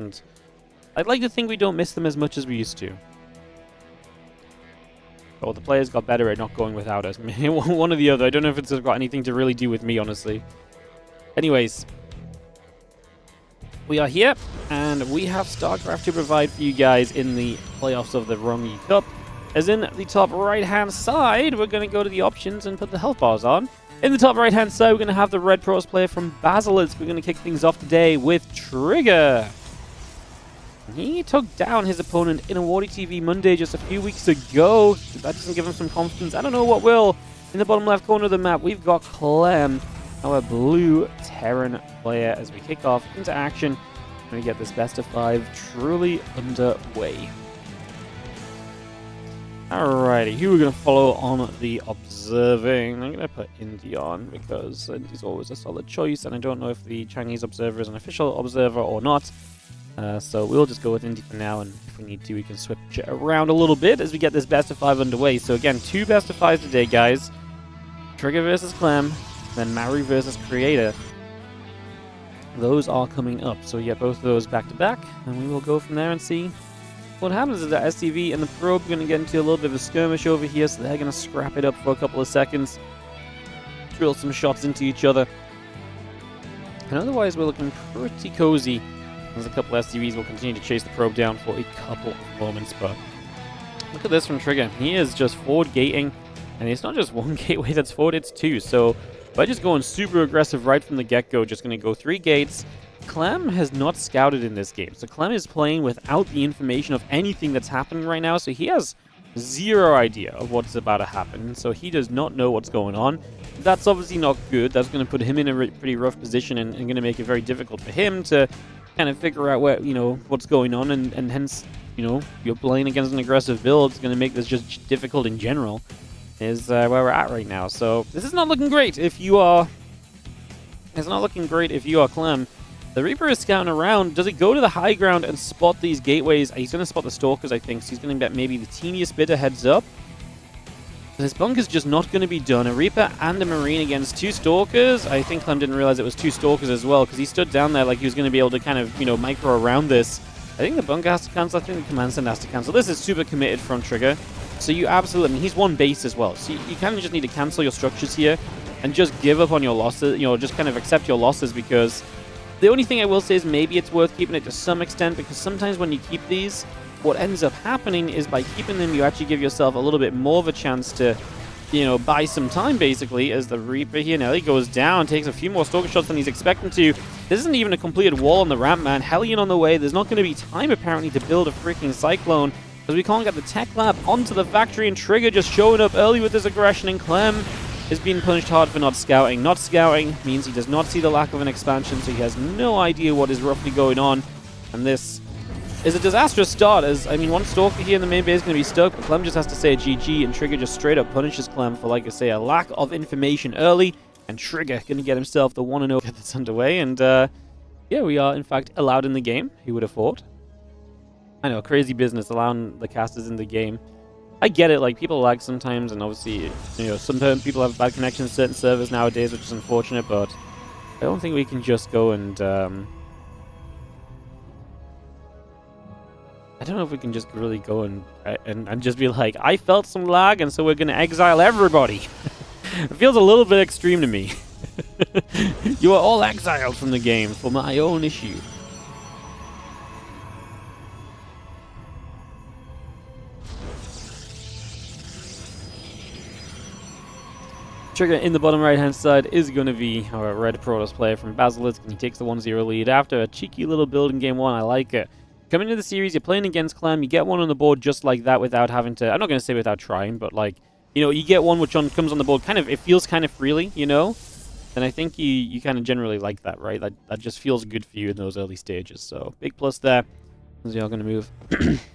and I'd like to think we don't miss them as much as we used to. Or the players got better at not going without us. One or the other. I don't know if it's got anything to really do with me, honestly. Anyways, we are here, and we have StarCraft to provide for you guys in the playoffs of the RongYI Cup. As in the top right-hand side, we're going to go to the options and put the health bars on. In the top right-hand side, we're going to have the Red Pros player from Basilisk. We're going to kick things off today with Trigger. He took down his opponent in a WardiTV Monday just a few weeks ago. If that doesn't give him some confidence, I don't know what will. In the bottom left corner of the map, we've got Clem, our blue Terran player, as we kick off into action. We get this best of 5 truly underway. Alrighty, who are we going to follow on the observing? I'm going to put Indy on because Indy's always a solid choice, and I don't know if the Chinese observer is an official observer or not. So we'll just go with Indy for now, and if we need to, we can switch it around a little bit as we get this best of 5 underway. So again, 2 best of 5s today, guys. Trigger versus Clem, then Maru versus Creator. Those are coming up, so yeah, both of those back to back, and we will go from there and see what happens. Is that STV and the Probe are going to get into a little bit of a skirmish over here, so they're going to scrap it up for a couple of seconds, drill some shots into each other, and otherwise we're looking pretty cozy. There's a couple of STVs will continue to chase the Probe down for a couple of moments, but look at this from Trigger. He is just forward gating, and it's not just one gateway that's forward, it's 2. So by just going super aggressive right from the get-go, just going to go 3 gates. Clem has not scouted in this game, so Clem is playing without the information of anything that's happening right now, so he has zero idea of what's about to happen, so he does not know what's going on. That's obviously not good. That's going to put him in a pretty rough position and going to make it very difficult for him to kind of figure out where, what's going on, and hence, you're playing against an aggressive build. It's going to make this just difficult in general, is where we're at right now. So this is not looking great if you are... It's not looking great if you are Clem. The Reaper is scouting around. Does he go to the high ground and spot these gateways? He's going to spot the Stalkers, I think, so he's going to get maybe the teeniest bit of heads up. This bunker's just not going to be done. A Reaper and a Marine against 2 Stalkers. I think Clem didn't realize it was 2 Stalkers as well, because he stood down there like he was going to be able to kind of, micro around this. I think the bunker has to cancel. I think the command center has to cancel. This is super committed from Trigger. So you absolutely... he's 1 base as well. So you kind of just need to cancel your structures here and just give up on your losses. Just kind of accept your losses, because the only thing I will say is maybe it's worth keeping it to some extent, because sometimes when you keep these, what ends up happening is by keeping them, you actually give yourself a little bit more of a chance to, buy some time, basically, as the Reaper here now, he goes down, takes a few more Stalker shots than he's expecting to. This isn't even a completed wall on the ramp, man. Hellion on the way. There's not going to be time, apparently, to build a freaking Cyclone, because we can't get the Tech Lab onto the factory, and Trigger just showing up early with his aggression, and Clem is being punished hard for not scouting. Not scouting means he does not see the lack of an expansion, so he has no idea what is roughly going on, and this is a disastrous start, as, 1 Stalker here in the main base is going to be stuck, but Clem just has to say a GG, and Trigger just straight up punishes Clem for, like I say, a lack of information early, and Trigger going to get himself the 1-0 that's underway, and yeah, we are, in fact, allowed in the game. Who would have thought? I know, crazy business, allowing the casters in the game. I get it, like, people lag sometimes, and obviously, sometimes people have bad connections to certain servers nowadays, which is unfortunate, but I don't think we can just go and, I don't know if we can just really go and just be like, I felt some lag, and so we're going to exile everybody. It feels a little bit extreme to me. You are all exiled from the game for my own issue. Trigger in the bottom right-hand side is going to be our Red Protoss player from Basilisk, and he takes the 1-0 lead after a cheeky little build in Game 1. I like it. Coming into the series, you're playing against Clem, you get one on the board just like that without having to... I'm not going to say without trying, but like, you get one which comes on the board kind of... It feels kind of freely, And I think you kind of generally like that, right? That just feels good for you in those early stages. So, big plus there. As we are going to move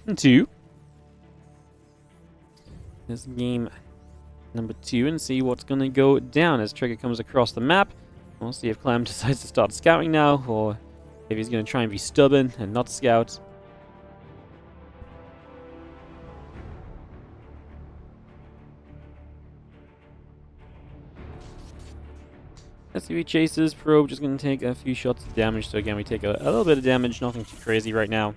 into this game number 2 and see what's going to go down as Trigger comes across the map. We'll see if Clem decides to start scouting now, or if he's going to try and be stubborn and not scout. SCV chases, probe just going to take a few shots of damage, so again we take a little bit of damage, nothing too crazy right now.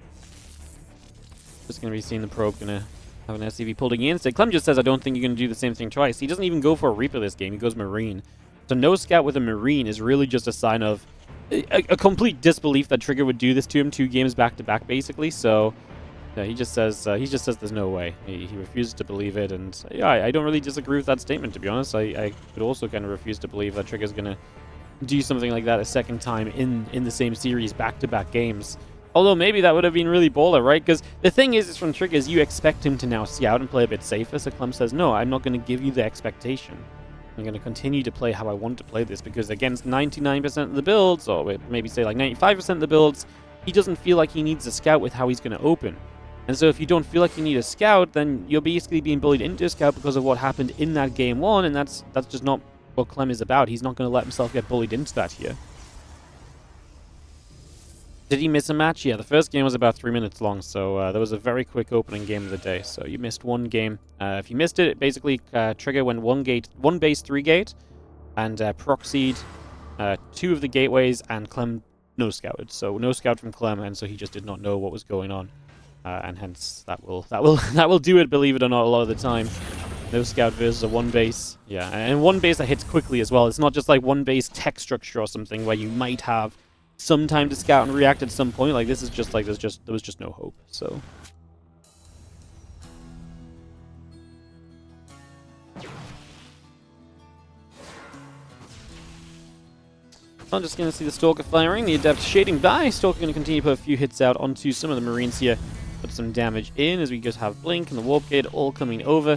Just going to be seeing the probe going to have an SCV pulled against it. Clem just says, I don't think you're going to do the same thing twice. He doesn't even go for a Reaper this game, he goes Marine. So no scout with a Marine is really just a sign of a complete disbelief that Trigger would do this to him 2 games back to back, basically. So yeah, he just says there's no way. He refuses to believe it, and yeah, I don't really disagree with that statement, to be honest. I would also kind of refuse to believe that Trigger's gonna do something like that a second time in the same series back to back games. Although maybe that would have been really baller, right? Because the thing is from Trigger is you expect him to now scout and play a bit safer. So Clem says, no, I'm not going to give you the expectation. I'm going to continue to play how I want to play this, because against 99% of the builds, or maybe say like 95% of the builds, he doesn't feel like he needs a scout with how he's going to open. And so if you don't feel like you need a scout, then you're basically being bullied into a scout because of what happened in that game 1, and that's just not what Clem is about. He's not going to let himself get bullied into that here. Did he miss a match? Yeah, the first game was about 3 minutes long, so there was a very quick opening game of the day. So you missed one game. If you missed it, basically Trigger went one base 3 gate, and proxied 2 of the gateways, and Clem no scouted. So no scout from Clem, and so he just did not know what was going on, and hence that will do it. Believe it or not, a lot of the time. No scout versus a 1 base. Yeah, and 1 base that hits quickly as well. It's not just like 1 base tech structure or something where you might have some time to scout and react at some point. Like, this is just like there was just no hope. So I'm just going to see the Stalker firing, the Adept shading by. Stalker going to continue to put a few hits out onto some of the Marines here, put some damage in as we just have Blink and the Warp Gate all coming over.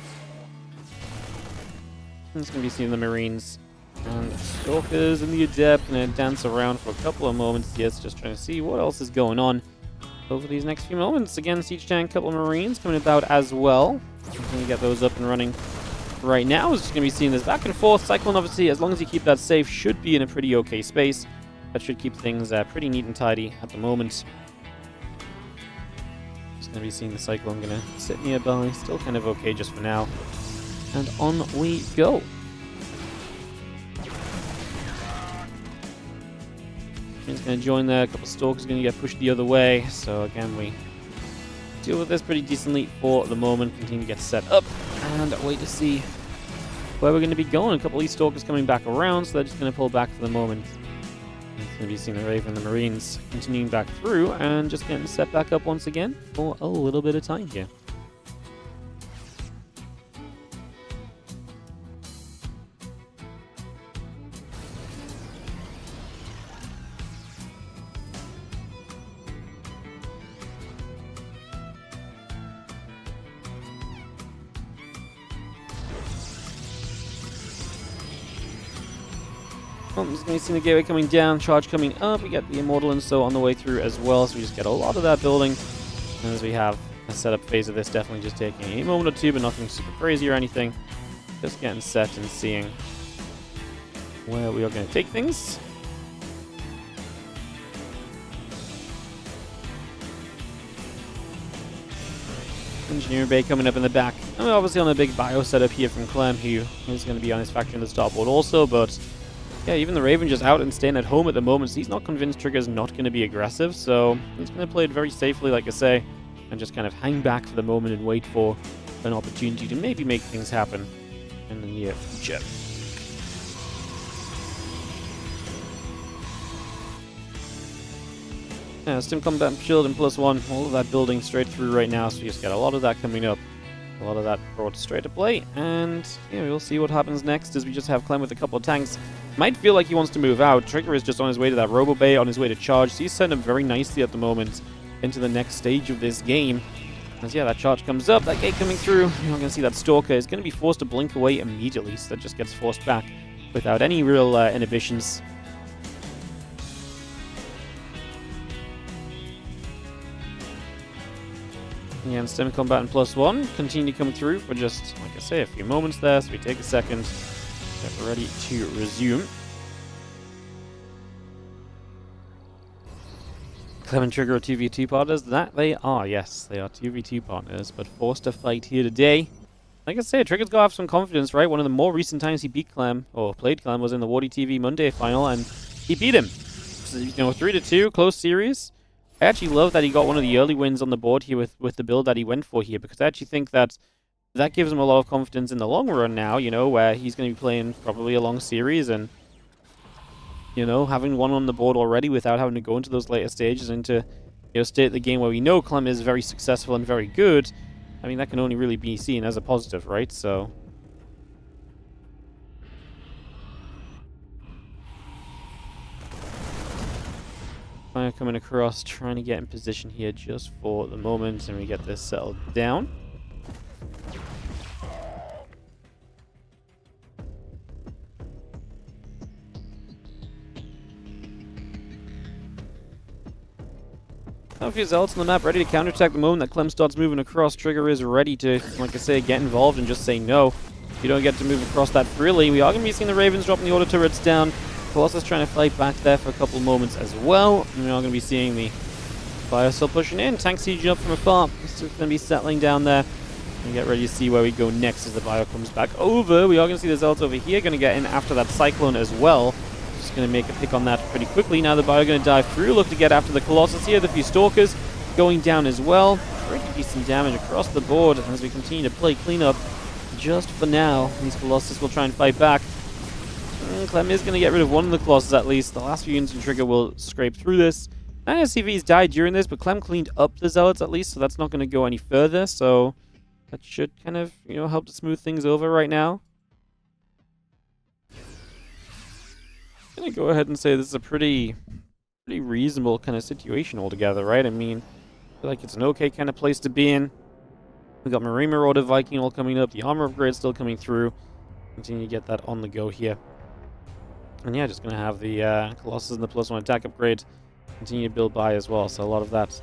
I'm just going to be seeing the Marines and the Stalkers and the Adept going to dance around for a couple of moments. Yes, just trying to see what else is going on over these next few moments. Again, Siege Tank, couple of Marines coming about as well. I'm going to get those up and running right now. Is just going to be seeing this back and forth. Cyclone, obviously, as long as you keep that safe, should be in a pretty okay space. That should keep things pretty neat and tidy at the moment. Just going to be seeing the Cyclone going to sit nearby. Still kind of okay just for now. And on we go. He's going to join there. A couple of Stalkers going to get pushed the other way. So again, we deal with this pretty decently for the moment. Continue to get set up and wait to see where we're going to be going. A couple of these Stalkers coming back around, so they're just going to pull back for the moment. It's going to be seeing the Raven and the Marines continuing back through and just getting set back up once again for a little bit of time here. I'm just going to see the gateway coming down, charge coming up. We get the Immortal and so on the way through as well, so we just get a lot of that building. And as we have a setup phase of this, definitely just taking a moment or two, but nothing super crazy or anything. Just getting set and seeing where we are going to take things. Engineering Bay coming up in the back. And we're obviously on a big bio setup here from Clem, who is going to be on his factory in the starboard also, but yeah, even the Raven just out and staying at home at the moment, so he's not convinced Trigger's not going to be aggressive, so he's going to play it very safely, like I say, and just kind of hang back for the moment and wait for an opportunity to maybe make things happen in the near future. Yeah, Stim Combat Shield and +1, all of that building straight through right now, so we just got a lot of that coming up. A lot of that brought straight to play, and yeah, we'll see what happens next as we just have Clem with a couple of tanks. Might feel like he wants to move out. Trigger is just on his way to that Robo Bay, on his way to charge, so he's set up very nicely at the moment into the next stage of this game. As yeah, that charge comes up, that gate coming through, you're not going to see that Stalker is going to be forced to blink away immediately, so that just gets forced back without any real inhibitions. Yeah, and Stem Combat and +1 continue to come through for just, like I say, a few moments there, so we take a second, get ready to resume. Clem and Trigger are 2v2 partners. That they are, yes, they are 2v2 partners, but forced to fight here today. like I said, Trigger's got to have some confidence, right? One of the more recent times he beat Clem, or played Clem, was in the WardiTV Monday final, and he beat him. So, 3-2, close series. I actually love that he got one of the early wins on the board here with the build that he went for here, because I actually think that gives him a lot of confidence in the long run now, where he's going to be playing probably a long series, and, having one on the board already without having to go into those later stages and to, stay at the game where we know Clem is very successful and very good. I mean, that can only really be seen as a positive, right? So coming across, trying to get in position here just for the moment, and we get this settled down. A few zealots on the map ready to counterattack the moment that Clem starts moving across. Trigger is ready to, like I say, get involved and just say no. You don't get to move across that freely. We are going to be seeing the Ravens dropping the auto turrets down. Colossus trying to fight back there for a couple moments as well. And we are going to be seeing the Bio still pushing in. Tank sieging up from afar. It's just going to be settling down there. And get ready to see where we go next as the Bio comes back over. We are going to see the zealots over here going to get in after that Cyclone as well. Just going to make a pick on that pretty quickly. Now the Bio going to dive through, look to get after the Colossus here. The few Stalkers going down as well. Pretty decent damage across the board as we continue to play cleanup. Just for now, these Colossus will try and fight back. Clem is going to get rid of one of the Colossus at least. The last few units in Trigger will scrape through this. 9 SCVs died during this, but Clem cleaned up the Zealots at least, so that's not going to go any further. So that should kind of, help to smooth things over right now. I'm going to go ahead and say this is a pretty reasonable kind of situation altogether, right? I mean, I feel like it's an okay kind of place to be in. We got Marine Marauder, Viking all coming up. The armor upgrade still coming through. Continue to get that on the go here. And yeah, just going to have the Colossus and the +1 attack upgrade continue to build by as well. So a lot of that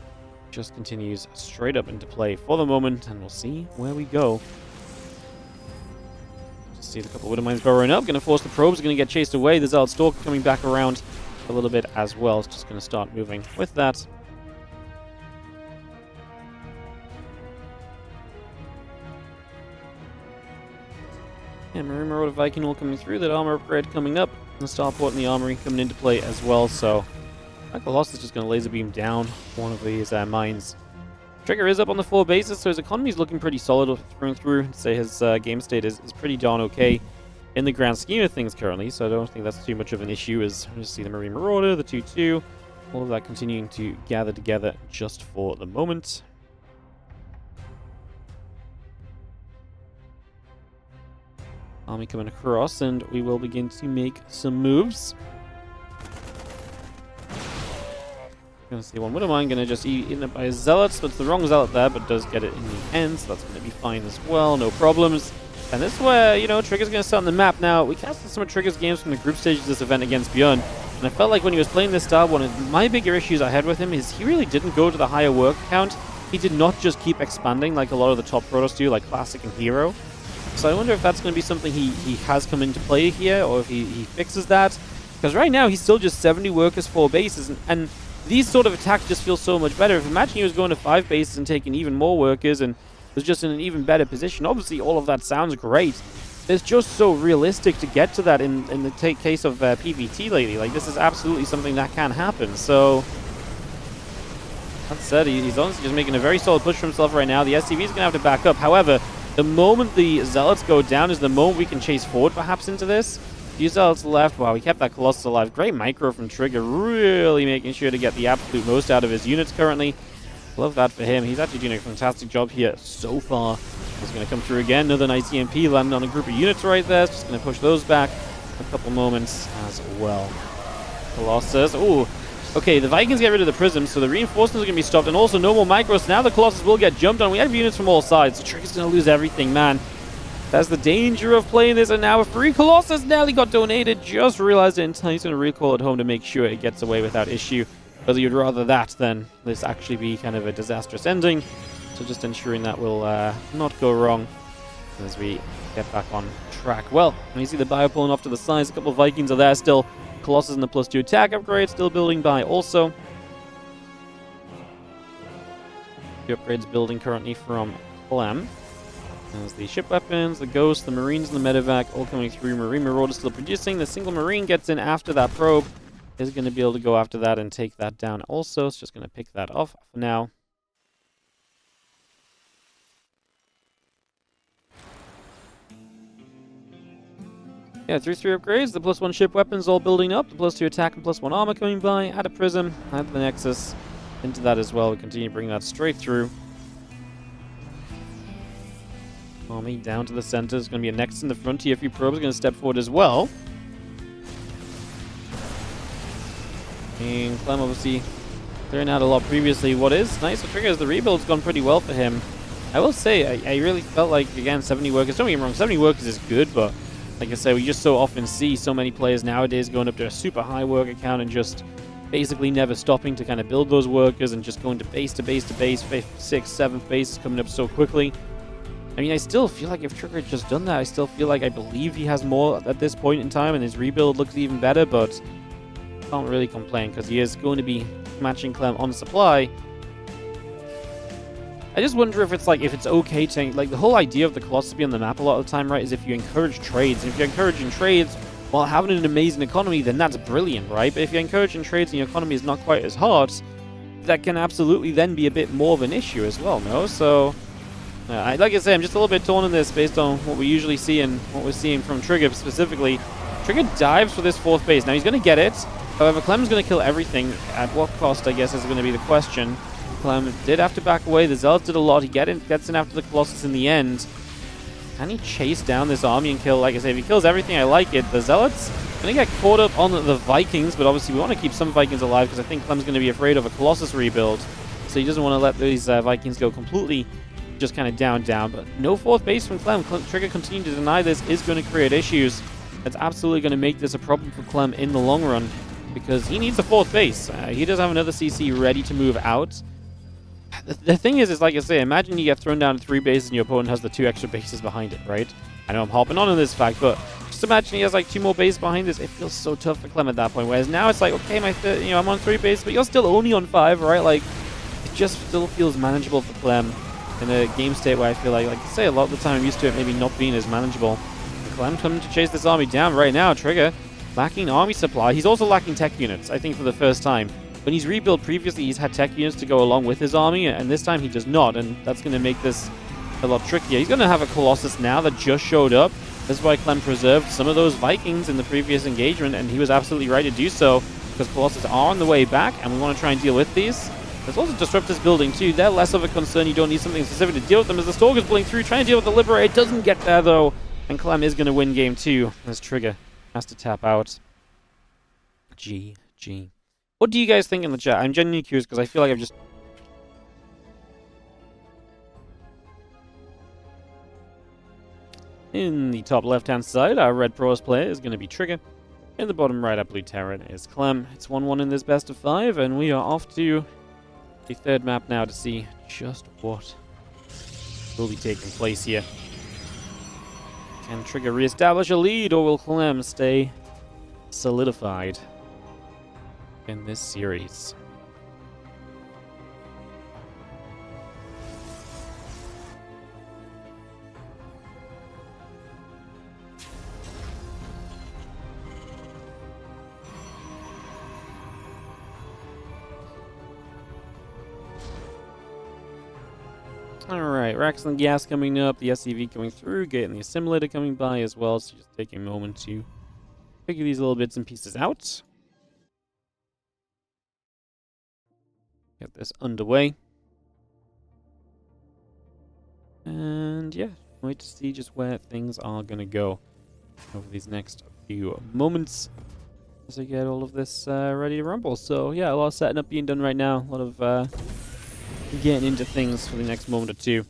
just continues straight up into play for the moment. And we'll see where we go. Just see the couple of Widowmines burrowing up. Going to force the probes. Going to get chased away. The Zealot Stalker coming back around a little bit as well. It's just going to start moving with that. And Marine Marauder Viking all coming through. That armor upgrade coming up. And the Starport and the Armory coming into play as well. So Colossus is just going to laser beam down one of these mines. Trigger is up on the 4 bases, so his economy is looking pretty solid through and through. I'd say his game state is pretty darn okay in the grand scheme of things currently, so I don't think that's too much of an issue. As we just see the Marine Marauder, the 2-2, all of that continuing to gather together just for the moment. Army coming across, and we will begin to make some moves. Gonna see one Widowmine, gonna just eat eaten up by his Zealots, but it's the wrong Zealot there, but does get it in the end, so that's gonna be fine as well, no problems. And this is where, Trigger's gonna start on the map now. We casted some of Trigger's games from the group stage of this event against Bjorn, and I felt like when he was playing this style, one of my bigger issues I had with him is he really didn't go to the higher work count. He did not just keep expanding like a lot of the top Protoss do, like Classic and Hero. So I wonder if that's going to be something he has come into play here, or if he fixes that. Because right now, he's still just 70 workers, 4 bases, and these sort of attacks just feel so much better. If imagine he was going to 5 bases and taking even more workers and was just in an even better position, obviously all of that sounds great. It's just so realistic to get to that in the case of PvT lately. Like, this is absolutely something that can happen. So that said, he's honestly just making a very solid push for himself right now. The SCV is going to have to back up. However, the moment the Zealots go down is the moment we can chase forward, perhaps, into this. Few Zealots left. Wow, we kept that Colossus alive. Great micro from Trigger, really making sure to get the absolute most out of his units currently. Love that for him. He's actually doing a fantastic job here so far. He's going to come through again. Another nice EMP landing on a group of units right there. Just going to push those back a couple moments as well. Colossus. Ooh. Okay, the Vikings get rid of the Prisms, so the reinforcements are going to be stopped, and also no more micros. Now the Colossus will get jumped on. We have units from all sides, so Trigger's going to lose everything, man. That's the danger of playing this, and now a free Colossus nearly got donated. Just realized it in time. He's going to recall at home to make sure it gets away without issue. Whether you'd rather that than this actually be kind of a disastrous ending. So just ensuring that will not go wrong as we get back on track. Well, you see the Bio pulling off to the sides. A couple of Vikings are there still. Colossus and the +2 attack upgrade still building by also. The upgrades building currently from Clem. There's the ship weapons, the ghosts, the marines, and the medevac all coming through. Marine Marauder still producing. The single marine gets in after that probe. Is going to be able to go after that and take that down also. It's just going to pick that off for now. Yeah, 3/3 upgrades. The +1 ship weapons all building up. The +2 attack and +1 armor coming by. Add a prism. Add the nexus into that as well. We continue to bring that straight through. Army down to the center. There's going to be a nexus in the front. TvP probe is going to step forward as well. And Clem obviously clearing out a lot previously. What is nice for Trigger is the rebuild's gone pretty well for him. I will say, I really felt like, again, 70 workers. Don't get me wrong, 70 workers is good, but like I said, we just so often see so many players nowadays going up to a super high worker count and just basically never stopping to kind of build those workers and just going to base to base to base. 5th, 6th, 7th base is coming up so quickly. I mean, I still feel like if Trigger had just done that, I still feel like I believe he has more at this point in time and his rebuild looks even better, but can't really complain because he is going to be matching Clem on supply. I just wonder if it's okay to, like, the whole idea of the Colossus being on the map a lot of the time, right, is if you encourage trades. And if you're encouraging trades while having an amazing economy, then that's brilliant, right? But if you're encouraging trades and your economy is not quite as hard, that can absolutely then be a bit more of an issue as well, no? So, like I say, I'm just a little bit torn on this based on what we usually see and what we're seeing from Trigger specifically. Trigger dives for this 4th base. Now, he's going to get it. However, Clem's going to kill everything. At what cost, I guess, is going to be the question. Clem did have to back away. The Zealots did a lot. He gets in after the Colossus in the end. Can he chase down this army and kill? Like I say, if he kills everything, I like it. The Zealots going to get caught up on the Vikings, but obviously we want to keep some Vikings alive because I think Clem's going to be afraid of a Colossus rebuild. So he doesn't want to let these Vikings go completely just kind of down. But no 4th base from Clem. Trigger continuing to deny this is going to create issues. That's absolutely going to make this a problem for Clem in the long run because he needs a 4th base. He does have another CC ready to move out. The thing is like I say, imagine you get thrown down to 3 bases and your opponent has the 2 extra bases behind it, right? I know I'm hopping on this fact, but just imagine he has like 2 more bases behind this. It feels so tough for Clem at that point. Whereas now it's like, okay, I'm on 3 bases, but you're still only on 5, right? Like, it just still feels manageable for Clem in a game state where I feel like I say, a lot of the time I'm used to it maybe not being as manageable. Clem coming to chase this army down right now. Trigger lacking army supply. He's also lacking tech units, I think, for the first time. When he's rebuilt previously, he's had tech units to go along with his army, and this time he does not, and that's going to make this a lot trickier. He's going to have a Colossus now that just showed up. This is why Clem preserved some of those Vikings in the previous engagement, and he was absolutely right to do so, because Colossus are on the way back, and we want to try and deal with these. There's also Disruptors building too. They're less of a concern. You don't need something specific to deal with them as the Stalker's pulling through, trying to deal with the Liberator. It doesn't get there, though, and Clem is going to win game 2 as Trigger has to tap out. GG. What do you guys think in the chat? I'm genuinely curious because I feel like I've just... In the top left-hand side, our red pros player is going to be Trigger. In the bottom right, our blue Terran is Clem. It's 1-1 in this best of 5, and we are off to the 3rd map now to see just what will be taking place here. Can Trigger re-establish a lead, or will Clem stay solidified in this series? Alright, Racks and Gas coming up, the SCV coming through, getting the assimilator coming by as well, so just take a moment to figure these little bits and pieces out. Get this underway. And yeah, wait to see just where things are going to go over these next few moments as I get all of this ready to rumble. So yeah, a lot of setting up being done right now, a lot of getting into things for the next moment or two.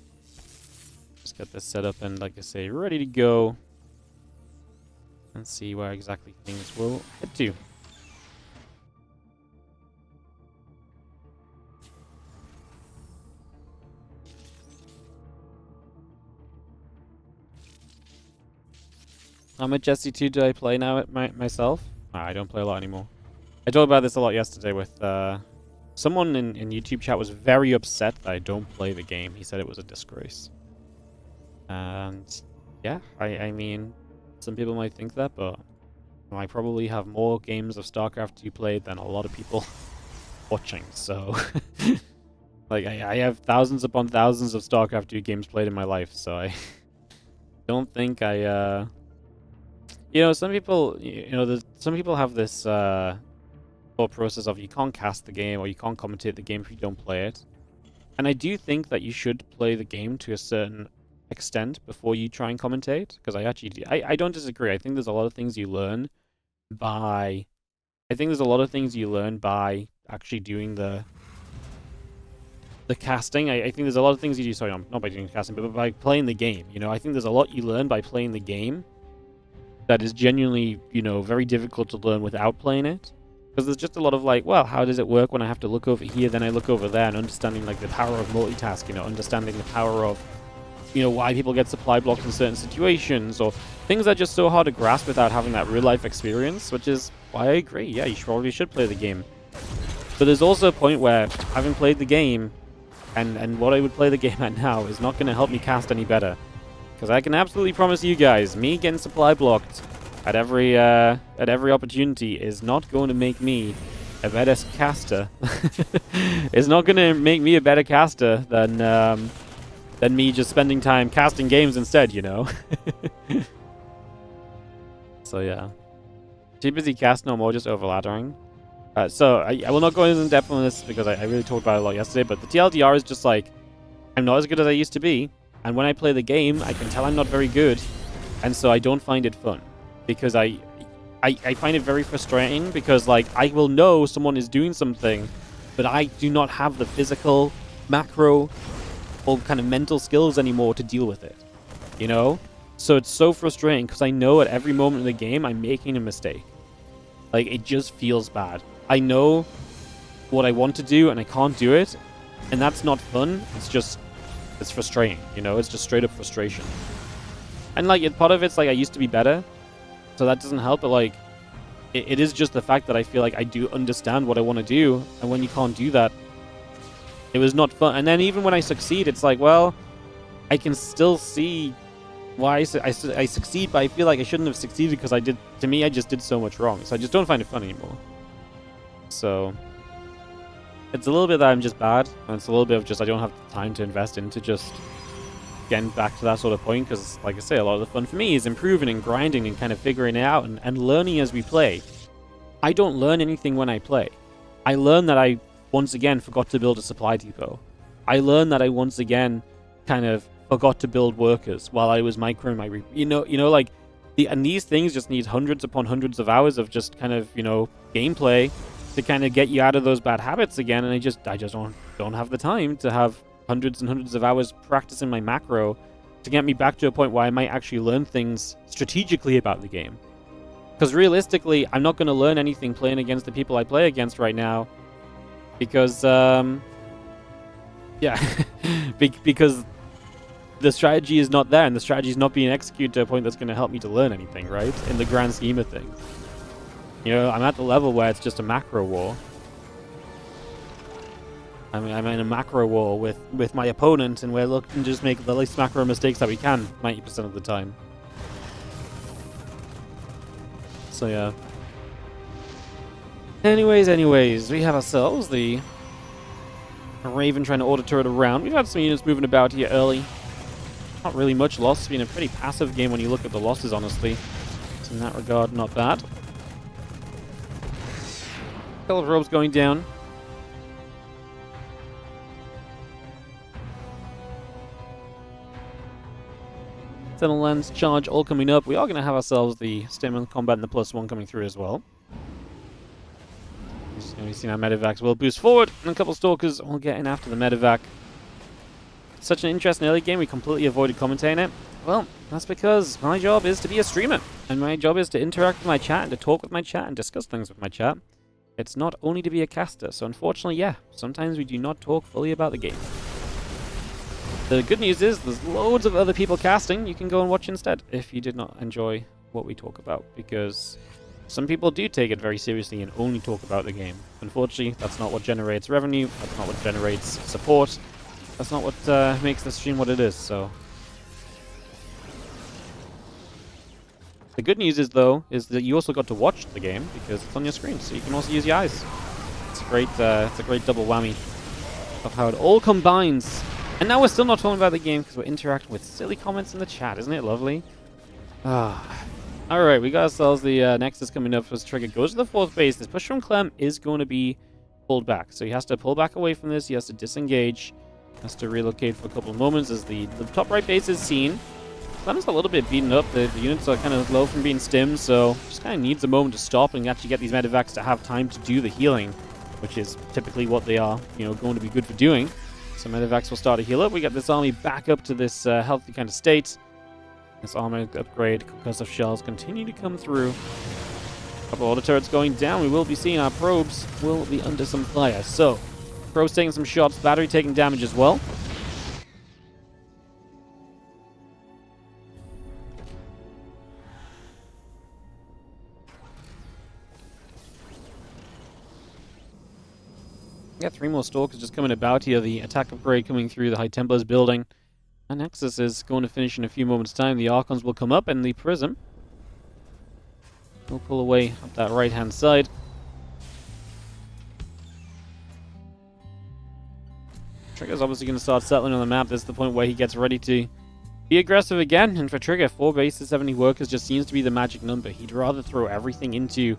Just get this set up and, like I say, ready to go and see where exactly things will head to. How much SC2 do I play now myself? I don't play a lot anymore. I talked about this a lot yesterday with someone in YouTube chat was very upset that I don't play the game. He said it was a disgrace. And yeah, I mean, some people might think that, but I probably have more games of StarCraft 2 played than a lot of people watching, so like I have thousands upon thousands of StarCraft 2 games played in my life, so I don't think I some people some people have this thought process of you can't cast the game or you can't commentate the game if you don't play it. And I do think that you should play the game to a certain extent before you try and commentate, because I don't disagree. I think there's a lot of things you learn by actually doing the casting. I think there's a lot of things you do, sorry, not by doing casting, but by playing the game. I think there's a lot you learn by playing the game that is genuinely, very difficult to learn without playing it. Because there's just a lot of like, well, how does it work when I have to look over here, then I look over there, and understanding like the power of multitasking, understanding the power of, why people get supply blocks in certain situations, or things that are just so hard to grasp without having that real life experience, which is why I agree. Yeah, you probably should play the game. But there's also a point where having played the game, and what I would play the game at now is not going to help me cast any better. Because I can absolutely promise you guys, me getting supply blocked at every opportunity is not going to make me a better caster. It's not going to make me a better caster than me just spending time casting games instead, So yeah, too busy casting or more just overladdering. So I will not go in depth on this because I really talked about it a lot yesterday. But the TLDR is just like, I'm not as good as I used to be, and when I play the game, I can tell I'm not very good, and so I don't find it fun. Because I find it very frustrating because, like, I will know someone is doing something, but I do not have the physical, macro, or kind of mental skills anymore to deal with it, So it's so frustrating because I know at every moment in the game I'm making a mistake. Like, it just feels bad. I know what I want to do and I can't do it, and that's not fun. It's frustrating, It's just straight up frustration. And, like, part of it's, like, I used to be better, so that doesn't help, but, like, it is just the fact that I feel like I do understand what I want to do, and when you can't do that, it was not fun. And then even when I succeed, it's like, well, I can still see why I succeed, but I feel like I shouldn't have succeeded because I just did so much wrong, so I just don't find it fun anymore. So it's a little bit that I'm just bad, and it's a little bit of just I don't have time to invest into just getting back to that sort of point, because, like I say, a lot of the fun for me is improving and grinding and kind of figuring it out and learning as we play. I don't learn anything when I play. I learn that I, once again, forgot to build a supply depot. I learn that I, once again, kind of forgot to build workers while I was microing my... and these things just need hundreds upon hundreds of hours of just kind of, gameplay to kind of get you out of those bad habits again, and I just don't have the time to have hundreds and hundreds of hours practicing my macro to get me back to a point where I might actually learn things strategically about the game. Because realistically, I'm not going to learn anything playing against the people I play against right now, because because the strategy is not there, and the strategy is not being executed to a point that's going to help me to learn anything, right? In the grand scheme of things. I'm at the level where it's just a macro war. I mean, I'm in a macro war with my opponent, and we're looking to just make the least macro mistakes that we can 90% of the time. So yeah. Anyways, we have ourselves the Raven trying to auto turret around. We've had some units moving about here early. Not really much loss. It's been a pretty passive game when you look at the losses, honestly. So in that regard, not bad. Couple of robes going down. Sentinel Lens, Charge, all coming up. We are going to have ourselves the Statement Combat and the +1 coming through as well. Just going to be seeing our Medivacs will boost forward, and a couple of Stalkers will get in after the Medivac. Such an interesting early game, we completely avoided commentating it. Well, that's because my job is to be a streamer, and my job is to interact with my chat, and to talk with my chat, and discuss things with my chat. It's not only to be a caster, so unfortunately, yeah, sometimes we do not talk fully about the game. The good news is there's loads of other people casting you can go and watch instead if you did not enjoy what we talk about, because some people do take it very seriously and only talk about the game. Unfortunately, that's not what generates revenue, that's not what generates support, that's not what makes the stream what it is, so The good news is, though, is that you also got to watch the game because it's on your screen, so you can also use your eyes. It's a great double whammy of how it all combines. And now we're still not talking about the game because we're interacting with silly comments in the chat. Isn't it lovely? Alright, we got ourselves the Nexus coming up as Trigger goes to the 4th base. This push from Clem is going to be pulled back. So he has to pull back away from this. He has to disengage. Has to relocate for a couple of moments as the top right base is seen. Clem's a little bit beaten up. The units are kind of low from being stimmed, so just kind of needs a moment to stop and actually get these medevacs to have time to do the healing, which is typically what they are, going to be good for doing. So medevacs will start to heal up. We get this army back up to this healthy kind of state. This armor upgrade, concussive shells continue to come through. A couple of auto turrets going down. We will be seeing our probes will be under some fire. So, probes taking some shots, battery taking damage as well. Got 3 more Stalkers just coming about here. The attack upgrade coming through the High Templars building. And Nexus is going to finish in a few moments' time. The Archons will come up, and the Prism will pull away up that right-hand side. Trigger's obviously going to start settling on the map. This is the point where he gets ready to be aggressive again. And for Trigger, 4 bases, 70 workers just seems to be the magic number. He'd rather throw everything into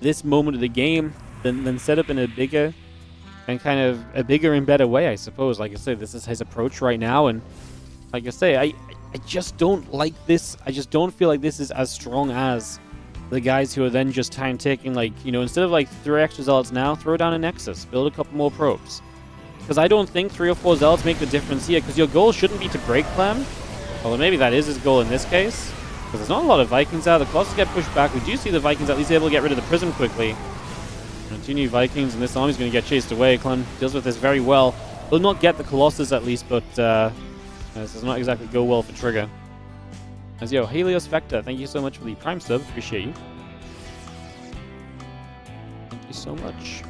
this moment of the game than set up in a bigger and kind of a bigger and better way, I suppose. Like I say, this is his approach right now, and like I say, I just don't like this. I just don't feel like this is as strong as the guys who are then just time taking, like, instead of like 3 extra zealots now, throw down a Nexus, build a couple more probes. Because I don't think 3 or 4 zealots make the difference here, because your goal shouldn't be to break Clem. Although maybe that is his goal in this case, because there's not a lot of Vikings out. The Colossus get pushed back. We do see the Vikings at least able to get rid of the Prism quickly. And 2 new Vikings, and this army's going to get chased away. Clem deals with this very well. Will not get the Colossus at least, but this does not exactly go well for Trigger. As Helios Vector, thank you so much for the Prime sub. Appreciate you. Thank you so much.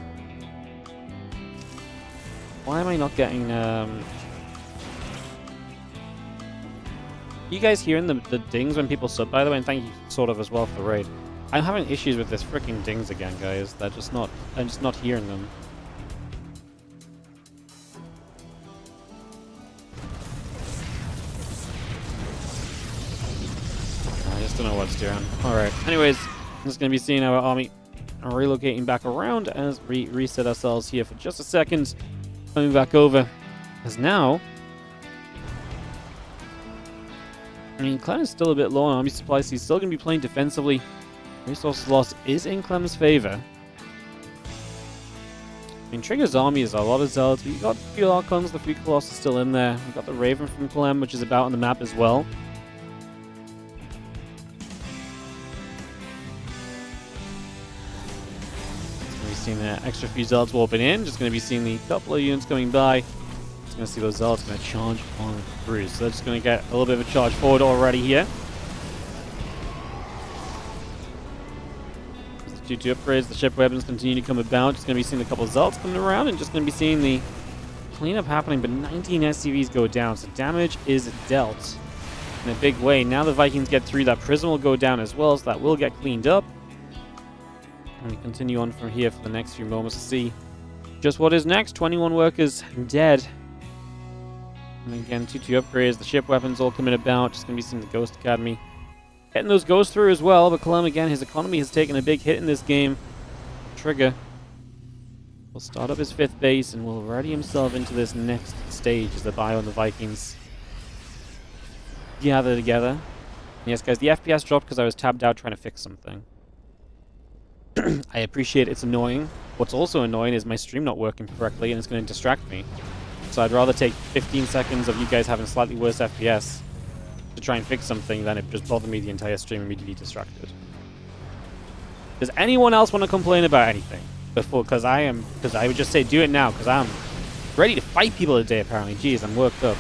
Why am I not getting... You guys hearing the dings when people sub, by the way? And thank you sort of as well for the raid. I'm having issues with this freaking dings again, guys. I'm just not hearing them. I just don't know what it's doing. Alright, anyways, I'm just going to be seeing our army relocating back around as we reset ourselves here for just a second. Coming back over. As now... Clem is still a bit low on army supplies. He's still going to be playing defensively. Resources loss is in Clem's favor. Trigger's army is a lot of zealots. We've got a few Archons, the few Colossus still in there. We've got the Raven from Clem, which is about on the map as well. We've seen the extra few zealots warping in. Just going to be seeing the couple of units coming by. Just going to see those zealots going to charge on through. So they're just going to get a little bit of a charge forward already here. 2 upgrades, the ship weapons continue to come about. Just going to be seeing a couple of zealots coming around and just going to be seeing the cleanup happening, but 19 SCVs go down, so damage is dealt in a big way. Now the Vikings get through, that Prism will go down as well, so that will get cleaned up. And we continue on from here for the next few moments to see just what is next. 21 workers dead. And again, 2 upgrades, the ship weapons all coming about. Just going to be seeing the Ghost Academy getting those goes through as well, but Clem, again, his economy has taken a big hit in this game. Trigger will start up his 5th base and will ready himself into this next stage as the Bio and the Vikings gather together. Yes, guys, the FPS dropped because I was tabbed out trying to fix something. I appreciate it's annoying. What's also annoying is my stream not working correctly and it's going to distract me. So I'd rather take 15 seconds of you guys having slightly worse FPS to try and fix something than it just bother me the entire stream and me to be distracted. Does anyone else want to complain about anything before? Because I would just say do it now because I'm ready to fight people today apparently. Jeez, I'm worked up.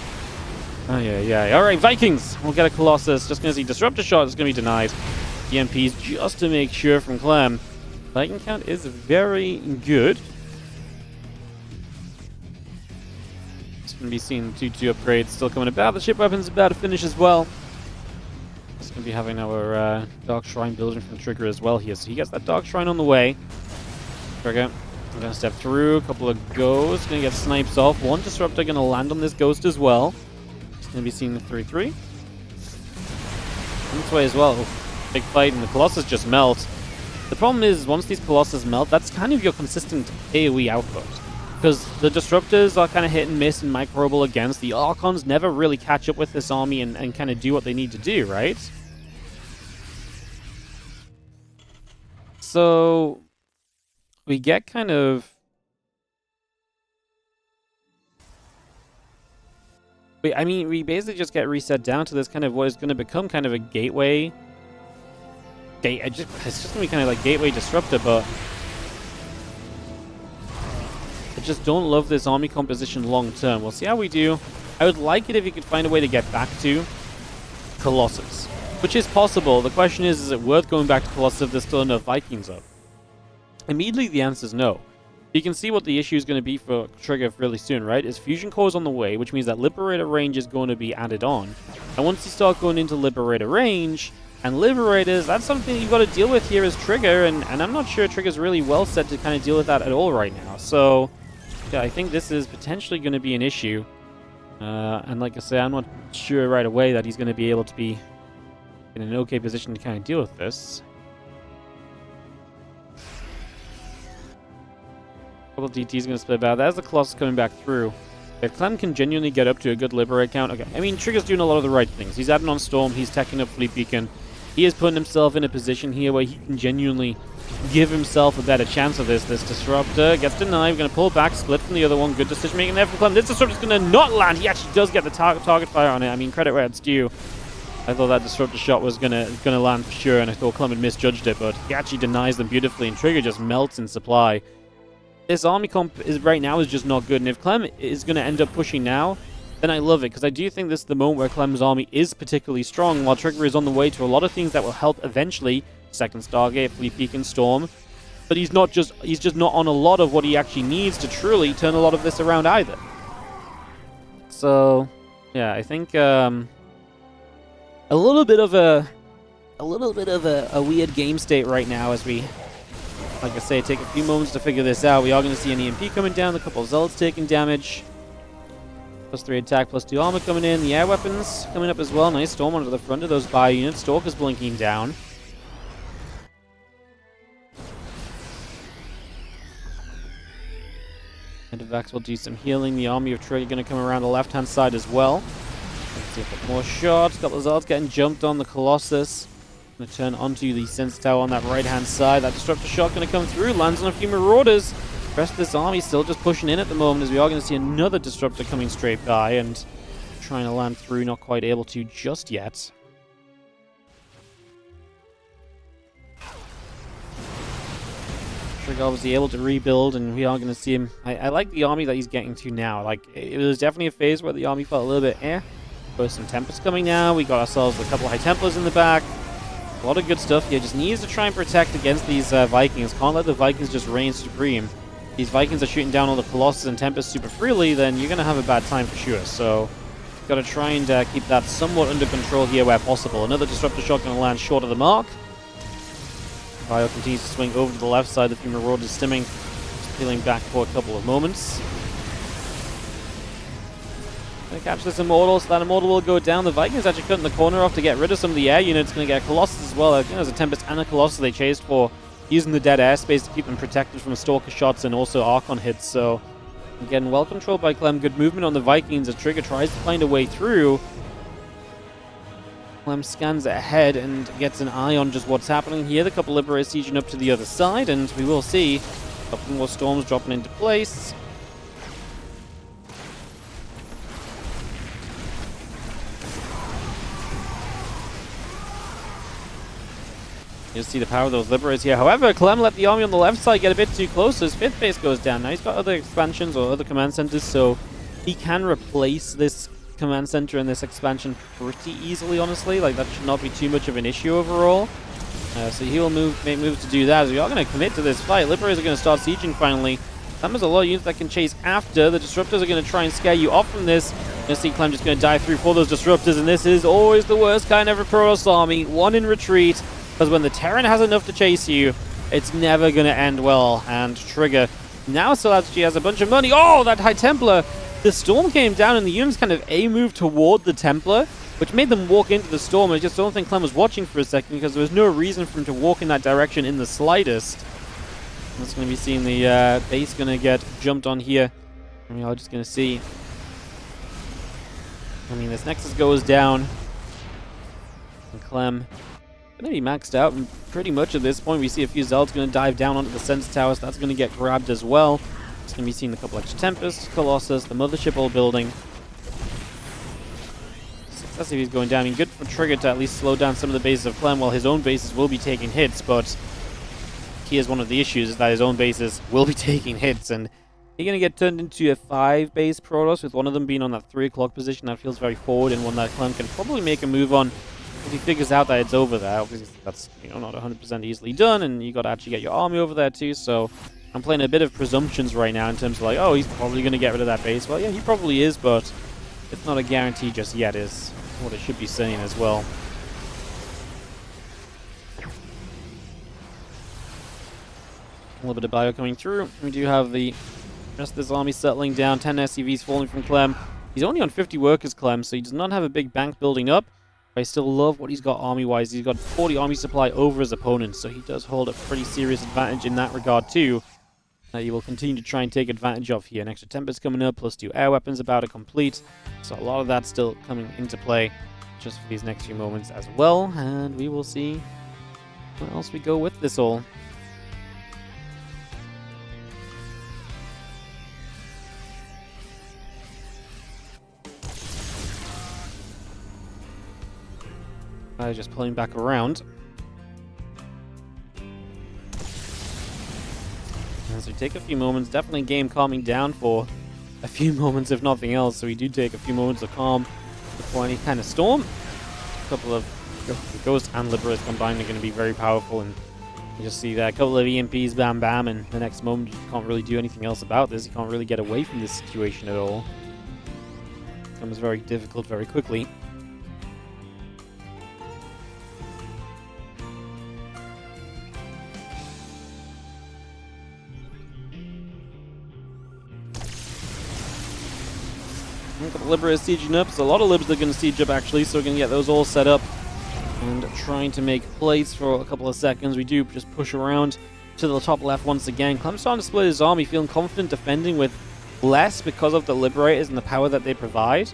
Oh yeah. Alright, Vikings. We'll get a Colossus. Just going to see Disruptor shot is going to be denied. EMPs just to make sure from Clem. Viking count is very good. Just going to be seeing 2 upgrades still coming about. The ship weapon's about to finish as well. Just Gonna be having our Dark Shrine building from Trigger as well here. So he gets that Dark Shrine on the way. Trigger, I'm gonna step through, a couple of ghosts, gonna get snipes off. One Disruptor gonna land on this ghost as well. It's gonna be seeing the 3-3. This way as well. Big fight, and the Colossus just melt. The problem is, once these Colossus melt, that's kind of your consistent AoE output. Because the Disruptors are kind of hit and miss and microable against. The Archons never really catch up with this army and kind of do what they need to do, right? So we get kind of... I mean, we basically just get reset down to this kind of what is going to become kind of a gateway. It's just going to be kind of like gateway Disruptor, but I just don't love this army composition long term. We'll see how we do. I would like it if you could find a way to get back to Colossus, which is possible. The question is it worth going back to Colossus if there's still enough Vikings up? Immediately, the answer is no. You can see what the issue is going to be for Trigger really soon, right? Is Fusion Core is on the way, which means that Liberator range is going to be added on. And once you start going into Liberator range and Liberators, that's something you've got to deal with here as Trigger, and I'm not sure Trigger's really well set to kind of deal with that at all right now. So, yeah, I think this is potentially going to be an issue. And like I say, I'm not sure right away that he's going to be able to be in an okay position to kind of deal with this. Couple of DTs going to split out. That's the Colossus coming back through. If Clem can genuinely get up to a good Liberate count, okay. I mean, Trigger's doing a lot of the right things. He's adding on Storm, he's teching up Fleet Beacon. He is putting himself in a position here where he can genuinely give himself a better chance of this. This Disruptor gets denied. We're going to pull back, split from the other one. Good decision making there from Clem. This Disruptor's going to not land. He actually does get the target fire on it. I mean, credit where it's due. I thought that Disruptor shot was gonna land for sure, and I thought Clem had misjudged it, but he actually denies them beautifully, and Trigger just melts in supply. This army comp right now is just not good, and if Clem is going to end up pushing now, then I love it, because I do think this is the moment where Clem's army is particularly strong, while Trigger is on the way to a lot of things that will help eventually. Second Stargate, Fleet Beacon, Storm. But he's just not on a lot of what he actually needs to truly turn a lot of this around either. So, yeah, I think a little bit of a weird game state right now as we, like I say, take a few moments to figure this out. We are going to see an EMP coming down, a couple of Zealots taking damage. +3 attack, +2 armor coming in. The air weapons coming up as well. Nice Storm onto the front of those bio units. Stalker's blinking down. And Vex will do some healing. The army of Trigger going to come around the left-hand side as well. Let's see a couple more shots. A couple of Zealots getting jumped on the Colossus. Going to turn onto the Sense Tower on that right-hand side. That Disruptor shot going to come through. Lands on a few Marauders. The rest of this army still just pushing in at the moment, as we are going to see another Disruptor coming straight by and trying to land through. Not quite able to just yet. Trigger obviously able to rebuild, and we are going to see him. I like the army that he's getting to now. Like, it was definitely a phase where the army felt a little bit There's some Tempests coming now. We got ourselves a couple of High Templars in the back. A lot of good stuff here. Just needs to try and protect against these Vikings. Can't let the Vikings just reign supreme. These Vikings are shooting down all the Colossus and Tempests super freely, then you're going to have a bad time for sure. So, got to try and keep that somewhat under control here where possible. Another Disruptor shot going to land short of the mark. Bio continues to swing over to the left side. The few Marauders stimming, peeling back for a couple of moments. Gonna catch this Immortal, so that Immortal will go down. The Vikings actually cutting the corner off to get rid of some of the air units. Gonna get a Colossus as well. I think there's a Tempest and a Colossus they chased for, using the dead airspace to keep them protected from Stalker shots and also Archon hits. So, again, well controlled by Clem. Good movement on the Vikings as Trigger tries to find a way through. Clem scans ahead and gets an eye on just what's happening here. The couple Liberators sieging up to the other side, and we will see a couple more Storms dropping into place. You'll see the power of those Liberators here. However, Clem let the army on the left side get a bit too close, so his 5th base goes down. Now he's got other expansions or other command centers, so he can replace this command center in this expansion pretty easily, honestly. Like, that should not be too much of an issue overall. So he will make moves to do that, as we are going to commit to this fight. Liberators are going to start sieging finally. That has a lot of units that can chase after. The Disruptors are going to try and scare you off from this. Gonna see Clem just gonna dive through for those disruptors, and this is always the worst kind of a Protoss army. One in retreat, because when the Terran has enough to chase you, it's never gonna end well. And Trigger now still actually has a bunch of money. Oh, that High Templar! The Storm came down, and the units kind of A-moved toward the Templar, which made them walk into the Storm. I just don't think Clem was watching for a second, because there was no reason for him to walk in that direction in the slightest. That's going to be seeing the base going to get jumped on here. And we are just going to see. I mean, this Nexus goes down. And Clem going to be maxed out. And pretty much at this point, we see a few Zealots going to dive down onto the Sensor Towers. That's going to get grabbed as well. It's going to be seeing a couple extra Tempests, Colossus, the Mothership all building. Successive he's going down. I mean, good for Trigger to at least slow down some of the bases of Clem, while his own bases will be taking hits, but here's one of the issues, is that his own bases will be taking hits, and he's going to get turned into a 5-base Protoss, with one of them being on that 3 o'clock position. That feels very forward, and one that Clem can probably make a move on if he figures out that it's over there. Obviously, that's, you know, not 100% easily done, and you got to actually get your army over there too, so I'm playing a bit of presumptions right now in terms of like, oh, he's probably going to get rid of that base. Well, yeah, he probably is, but it's not a guarantee just yet, is what it should be saying as well. A little bit of bio coming through. We do have the rest of this army settling down. 10 SCVs falling from Clem. He's only on 50 workers, Clem, so he does not have a big bank building up. But I still love what he's got army-wise. He's got 40 army supply over his opponent, so he does hold a pretty serious advantage in that regard too. He will continue to try and take advantage of here. An extra Tempest coming up, plus 2 air weapons about to complete. So a lot of that still coming into play just for these next few moments as well. And we will see where else we go with this all. Just pulling back around. As we take a few moments, definitely game calming down for a few moments if nothing else. So we do take a few moments of calm before any kind of storm. A couple of Ghost and Liberators combined are going to be very powerful, and you just see that a couple of EMPs, bam bam, and the next moment you can't really do anything else about this. You can't really get away from this situation at all. It becomes very difficult very quickly. A couple of Liberators sieging up, so a lot of Libs are going to siege up actually, so we're going to get those all set up and trying to make plays for a couple of seconds. We do just push around to the top left once again. Clem's starting to split his army, feeling confident defending with less because of the Liberators and the power that they provide,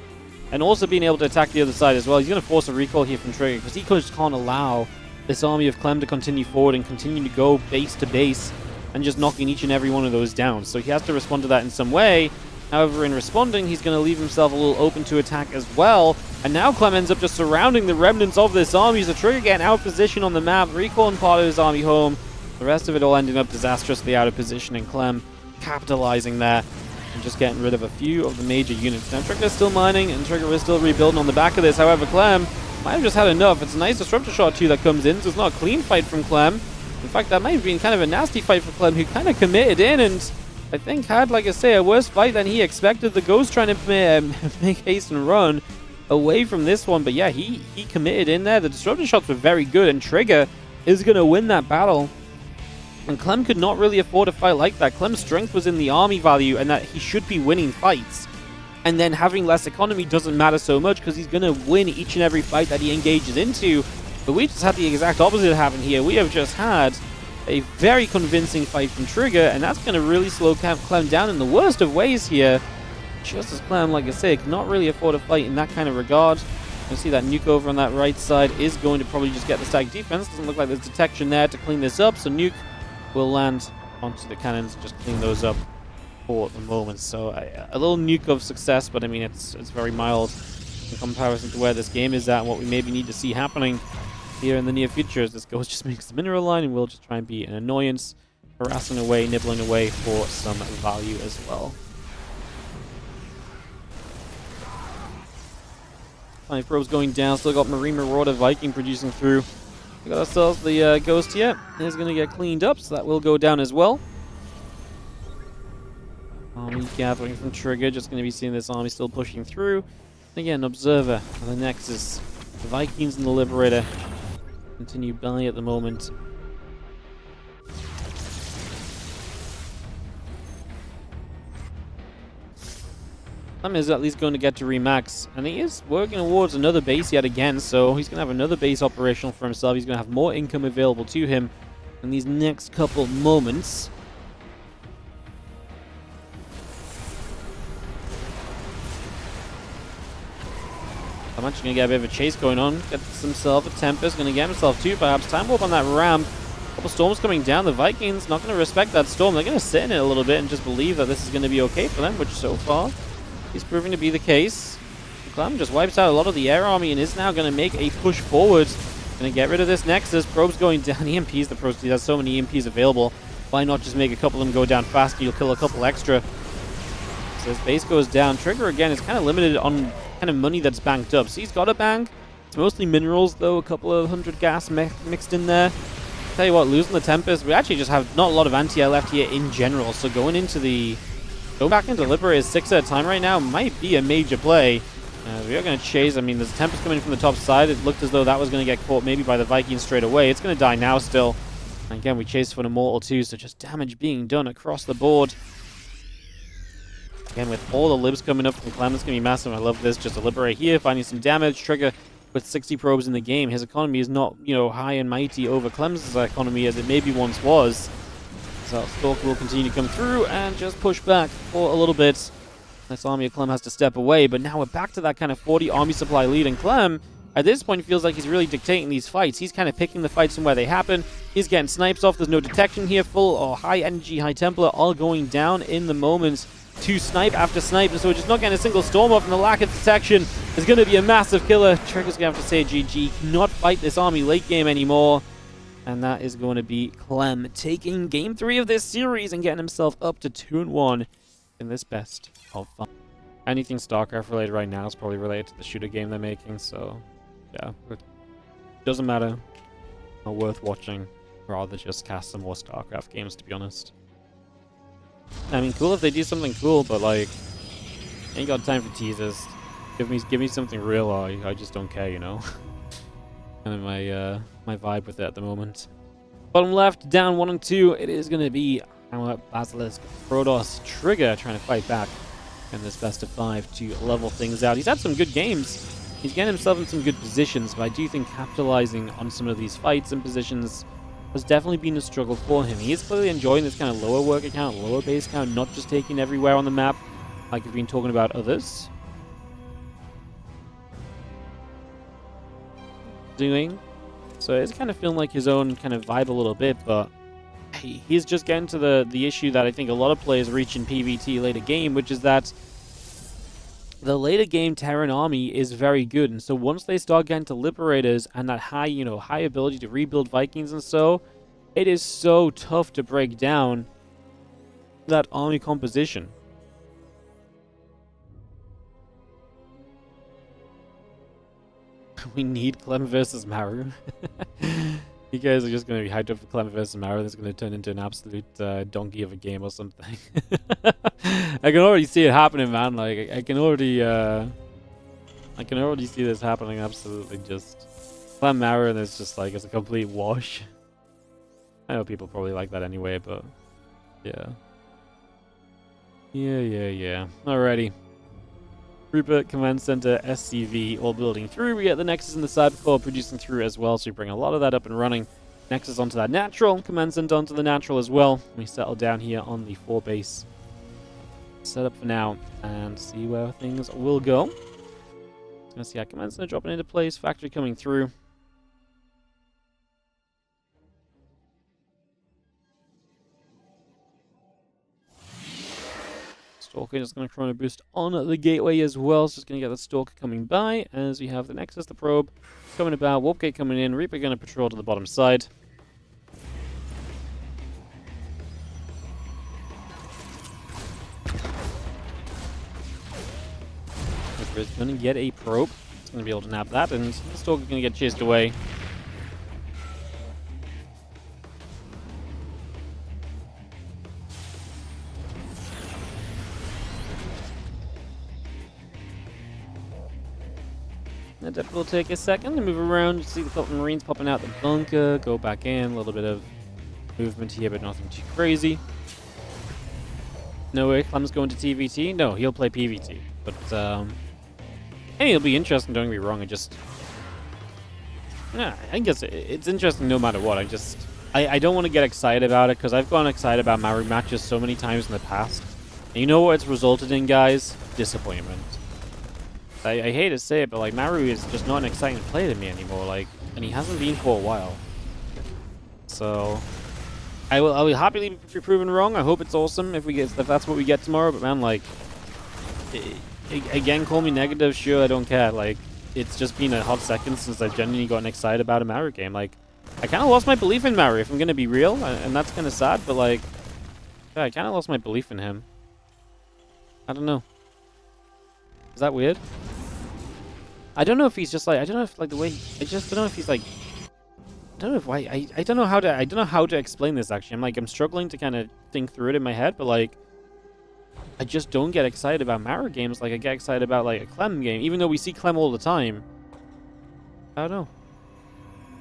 and also being able to attack the other side as well. He's going to force a recall here from Trigger, because he just can't allow this army of Clem to continue forward and continue to go base to base and just knocking each and every one of those down. So he has to respond to that in some way. However, in responding, he's going to leave himself a little open to attack as well. And now Clem ends up just surrounding the remnants of this army. So Trigger getting out of position on the map, recalling part of his army home. The rest of it all ending up disastrously out of position, and Clem capitalizing there and just getting rid of a few of the major units. Now Trigger's still mining, and Trigger is still rebuilding on the back of this. However, Clem might have just had enough. It's a nice Disruptor shot too that comes in, so it's not a clean fight from Clem. In fact, that might have been kind of a nasty fight for Clem, who kind of committed in and I think had, like I say, a worse fight than he expected. The Ghost trying to make haste and run away from this one. But yeah, he committed in there. The Disruptor shots were very good, and Trigger is going to win that battle. And Clem could not really afford a fight like that. Clem's strength was in the army value, and that he should be winning fights. And then having less economy doesn't matter so much, because he's going to win each and every fight that he engages into. But we just had the exact opposite happen here. We have just had a very convincing fight from Trigger, and that's going to really slow Clem down in the worst of ways here. Just as Clem, like I say, cannot really afford a fight in that kind of regard. You see that nuke over on that right side is going to probably just get the stack defense. Doesn't look like there's detection there to clean this up, so nuke will land onto the cannons, just clean those up for the moment. So a little nuke of success, but I mean it's very mild in comparison to where this game is at and what we maybe need to see happening here in the near future, as this Ghost just makes the mineral line, and we'll just try and be an annoyance, harassing away, nibbling away for some value as well. 5 probes going down, still got Marine Marauder Viking producing through. We got ourselves the Ghost here. It's going to get cleaned up, so that will go down as well. Army gathering from Trigger. Just going to be seeing this army still pushing through. And again, Observer on the Nexus. The Vikings and the Liberator continue by at the moment. Clem is at least going to get to remax, and he is working towards another base yet again, so he's going to have another base operational for himself. He's going to have more income available to him in these next couple moments. I'm actually going to get a bit of a chase going on. Gets himself a Tempest, going to get himself two perhaps. Time warp on that ramp. Couple storms coming down. The Vikings not going to respect that storm. They're going to sit in it a little bit and just believe that this is going to be okay for them, which so far is proving to be the case. Clem just wipes out a lot of the air army and is now going to make a push forward. Going to get rid of this Nexus. Probe's going down. EMPs, the Pro has so many EMPs available. Why not just make a couple of them go down faster? You'll kill a couple extra. So his base goes down. Trigger, again, is kind of limited on kind of money that's banked up. So he's got a bank. It's mostly minerals, though. A couple of 100 gas mixed in there. Tell you what, losing the Tempest, we actually just have not a lot of anti-air left here in general. So going back into Liberator's 6 at a time right now might be a major play. We are going to chase. I mean, there's a Tempest coming from the top side. It looked as though that was going to get caught maybe by the Vikings straight away. It's going to die now still. And again, we chase for an Immortal too, so just damage being done across the board. Again, with all the libs coming up from Clem, it's going to be massive. I love this. Just a Liberator here, finding some damage. Trigger with 60 probes in the game. His economy is not, high and mighty over Clem's economy as it maybe once was. So Stalker will continue to come through and just push back for a little bit. This army of Clem has to step away, but now we're back to that kind of 40 army supply lead, and Clem, at this point, feels like he's really dictating these fights. He's kind of picking the fights from where they happen. He's getting snipes off. There's no detection here. Full or high energy, high Templar all going down in the moment to snipe after snipe, and so we're just not getting a single storm off, and the lack of detection is going to be a massive killer. Trigger's going to have to say GG, cannot fight this army late game anymore. And that is going to be Clem taking game 3 of this series and getting himself up to 2-1 in this best of 5. Anything StarCraft related right now is probably related to the shooter game they're making, so yeah, it doesn't matter. Not worth watching. Rather just cast some more StarCraft games, to be honest. I mean, cool if they do something cool, but like, ain't got time for teasers. Give me something real, or I just don't care, Kind of my vibe with it at the moment. Bottom left, down 1 and 2. It is going to be our Basilisk Protoss Trigger trying to fight back in this best of 5 to level things out. He's had some good games. He's getting himself in some good positions, but I do think capitalizing on some of these fights and positions has definitely been a struggle for him. He is clearly enjoying this kind of lower work count, lower base count, not just taking everywhere on the map like we've been talking about others doing. So it's kind of feeling like his own kind of vibe a little bit, but he's just getting to the issue that I think a lot of players reach in PvT later game, which is that the later game Terran army is very good, and so once they start getting to Liberators and that high, high ability to rebuild Vikings and so, it is so tough to break down that army composition. We need Clem versus Maru. You guys are just going to be hyped up for Clem versus Maru. That's going to turn into an absolute donkey of a game or something. I can already see it happening, man. Like I can already see this happening. Absolutely, just Clem Maru, and it's just like it's a complete wash. I know people probably like that anyway, but yeah. Alrighty. Rupert, Command Center, SCV, all building through. We get the Nexus and the Cybercore producing through as well, so we bring a lot of that up and running. Nexus onto that natural, Command Center onto the natural as well. We settle down here on the 4 base setup for now and see where things will go. Gonna see how Command Center dropping into place, factory coming through. Stalker just going to Chrono Boost on the gateway as well. So just going to get the Stalker coming by as we have the Nexus, the Probe coming about, Warp Gate coming in, Reaper going to patrol to the bottom side. Reaper is going to get a Probe. It's going to be able to nab that, and the Stalker going to get chased away. That will take a second to move around. You see the couple Marines popping out the bunker, go back in, a little bit of movement here, but nothing too crazy. No way Clem's going to TvT? No, he'll play PvT. But, hey, it'll be interesting, don't get me wrong, yeah, I guess it's interesting no matter what. I don't want to get excited about it, because I've gotten excited about Maru matches so many times in the past. And you know what it's resulted in, guys? Disappointment. I hate to say it, but, like, Maru is just not an exciting play to me anymore, like, and he hasn't been for a while. So I'll be happily be proven wrong. I hope it's awesome if that's what we get tomorrow. But man, like, again, call me negative. Sure, I don't care. Like, it's just been a hot second since I've genuinely gotten excited about a Maru game. Like, I kind of lost my belief in Maru, if I'm gonna be real, and that's kind of sad. But like, yeah, I kind of lost my belief in him. I don't know. Is that weird? I don't know if he's just like, I don't know if like the way, I just don't know if he's like, I don't know if why, I don't know how to explain this actually. I'm struggling to kind of think through it in my head, but like, I just don't get excited about Maru games like I get excited about like a Clem game, even though we see Clem all the time. I don't know.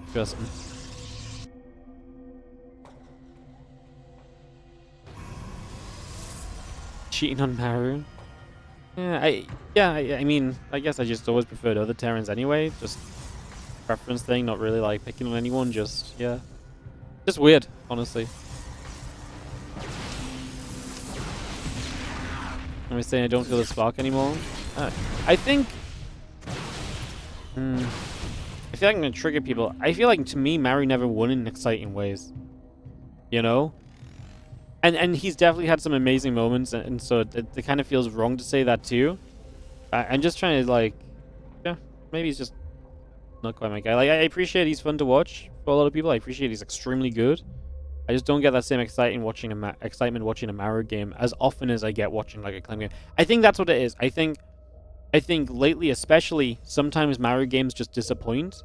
Interesting. Cheating on Maru. Yeah, I mean, I guess I just always preferred other Terrans anyway. Just preference thing, not really like picking on anyone. Just, yeah. Just weird, honestly. Am I saying I don't feel the spark anymore? I think... I feel like I'm going to trigger people. I feel like, to me, Maru never won in exciting ways. You know? And he's definitely had some amazing moments, and so it kind of feels wrong to say that too. I'm just trying to, like, yeah, maybe he's just not quite my guy. Like, I appreciate he's fun to watch for a lot of people. I appreciate he's extremely good. I just don't get that same excitement watching a Maru game as often as I get watching like a Clem game. I think that's what it is. I think lately, especially, sometimes Maru games just disappoint,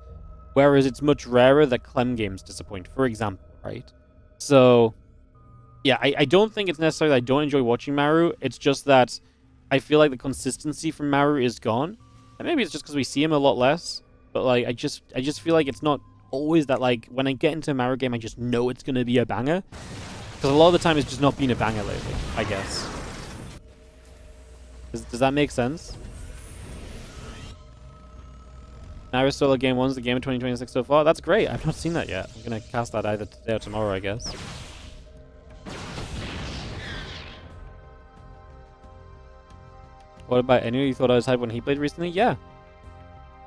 whereas it's much rarer that Clem games disappoint, for example, right? So... yeah, I don't think it's necessarily that I don't enjoy watching Maru. It's just that I feel like the consistency from Maru is gone. And maybe it's just because we see him a lot less. But like, I just feel like it's not always that, like, when I get into a Maru game, I just know it's going to be a banger. Because a lot of the time it's just not been a banger lately, I guess. Does that make sense? Maru Solo Game 1's the game of 2026 so far. That's great. I've not seen that yet. I'm going to cast that either today or tomorrow, I guess. What about Inu? You thought I was hyped when he played recently? Yeah.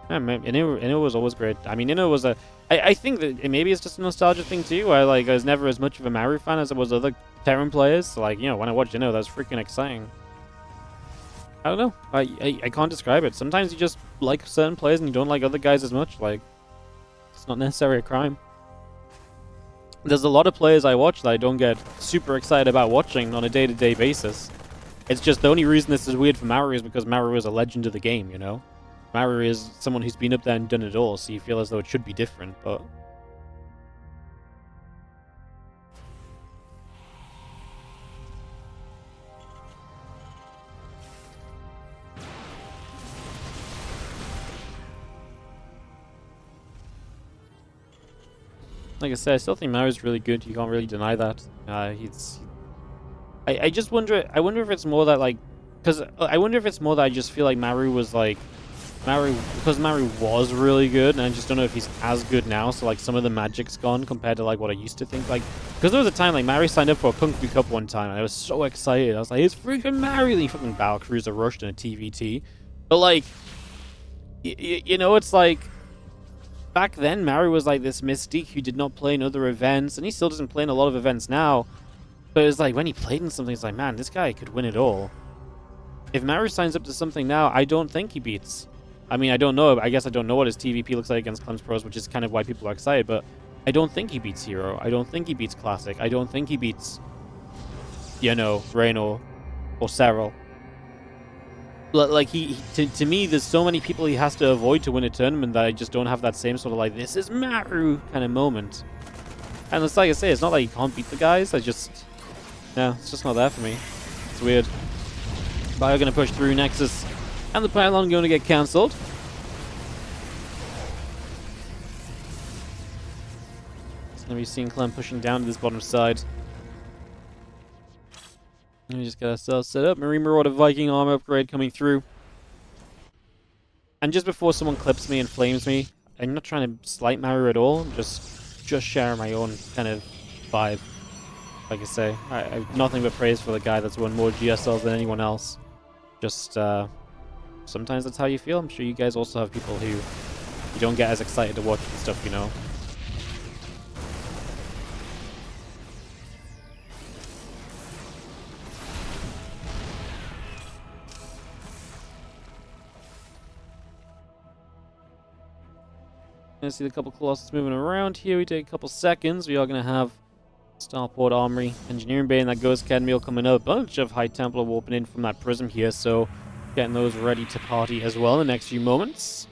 Yeah, man, Inu was always great. I mean, Inu was a... I think that maybe it's just a nostalgia thing too, where like I was never as much of a Maru fan as I was other Terran players. So, like, you know, when I watched Inu, that was freaking exciting. I don't know. I can't describe it. Sometimes you just like certain players and you don't like other guys as much. Like, it's not necessarily a crime. There's a lot of players I watch that I don't get super excited about watching on a day-to-day basis. It's just the only reason this is weird for Maru is because Maru is a legend of the game, you know? Maru is someone who's been up there and done it all, so you feel as though it should be different, but... like I said, I still think Maru's really good. You can't really deny that. I just wonder... I wonder if it's more that, like... because I wonder if it's more that I just feel like Maru was, like... because Maru was really good, and I just don't know if he's as good now, so, like, some of the magic's gone compared to, like, what I used to think. Like, because there was a time, like, Maru signed up for a Kung Fu Cup one time, and I was so excited. I was like, it's freaking Maru! And he fucking Battlecruiser rushed in a TvT. But, like... you know, it's like... back then, Maru was, like, this mystique who did not play in other events, and he still doesn't play in a lot of events now. But it's like, when he played in something, it's like, man, this guy could win it all. If Maru signs up to something now, I don't think he beats. I mean, I don't know. I guess I don't know what his TvP looks like against Clem's Pros, which is kind of why people are excited, but I don't think he beats Hero. I don't think he beats Classic. I don't think he beats, you know, Reynor or Serral. Like, to me, there's so many people he has to avoid to win a tournament that I just don't have that same sort of, like, this is Maru kind of moment. And it's like I say, it's not like you can't beat the guys. No, it's just not there for me. It's weird. Bio going to push through Nexus, and the pylon going to get cancelled. And we've seen Clem pushing down to this bottom side. And we just got ourselves set up. Marine Marauder Viking armor upgrade coming through. And just before someone clips me and flames me, I'm not trying to slight Maru at all. I'm just sharing my own kind of vibe. Like I say, I have nothing but praise for the guy that's won more GSLs than anyone else. Just, sometimes that's how you feel. I'm sure you guys also have people who you don't get as excited to watch and stuff, you know. Gonna see a couple Colossus moving around here. We take a couple seconds. We are gonna have Starport Armory, Engineering Bay, and that Ghost Academy all coming up. A bunch of High Templar warping in from that Prism here, so getting those ready to party as well in the next few moments.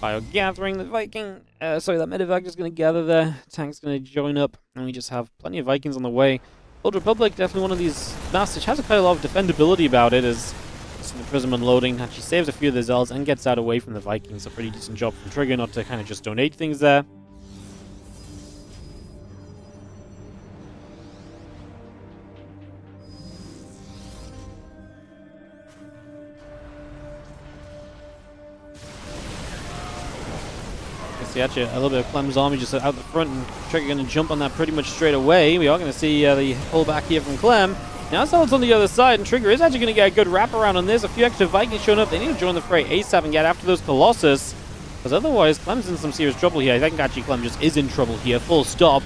Bio gathering, the Viking, that Medevac is going to gather there. Tank's going to join up, and we just have plenty of Vikings on the way. Old Republic, definitely one of these maps which has quite a lot of defendability about it, as the Prism unloading actually saves a few of the Zells and gets out away from the Vikings. A pretty decent job from Trigger not to kind of just donate things there. See, actually, a little bit of Clem's army just out the front, and Trigger going to jump on that pretty much straight away. We are going to see the pullback here from Clem. Now Zealot's on the other side, and Trigger is actually going to get a good wraparound on this. A few extra Vikings showing up. They need to join the fray ASAP and get after those Colossus, because otherwise Clem's in some serious trouble here. I think actually Clem just is in trouble here, full stop.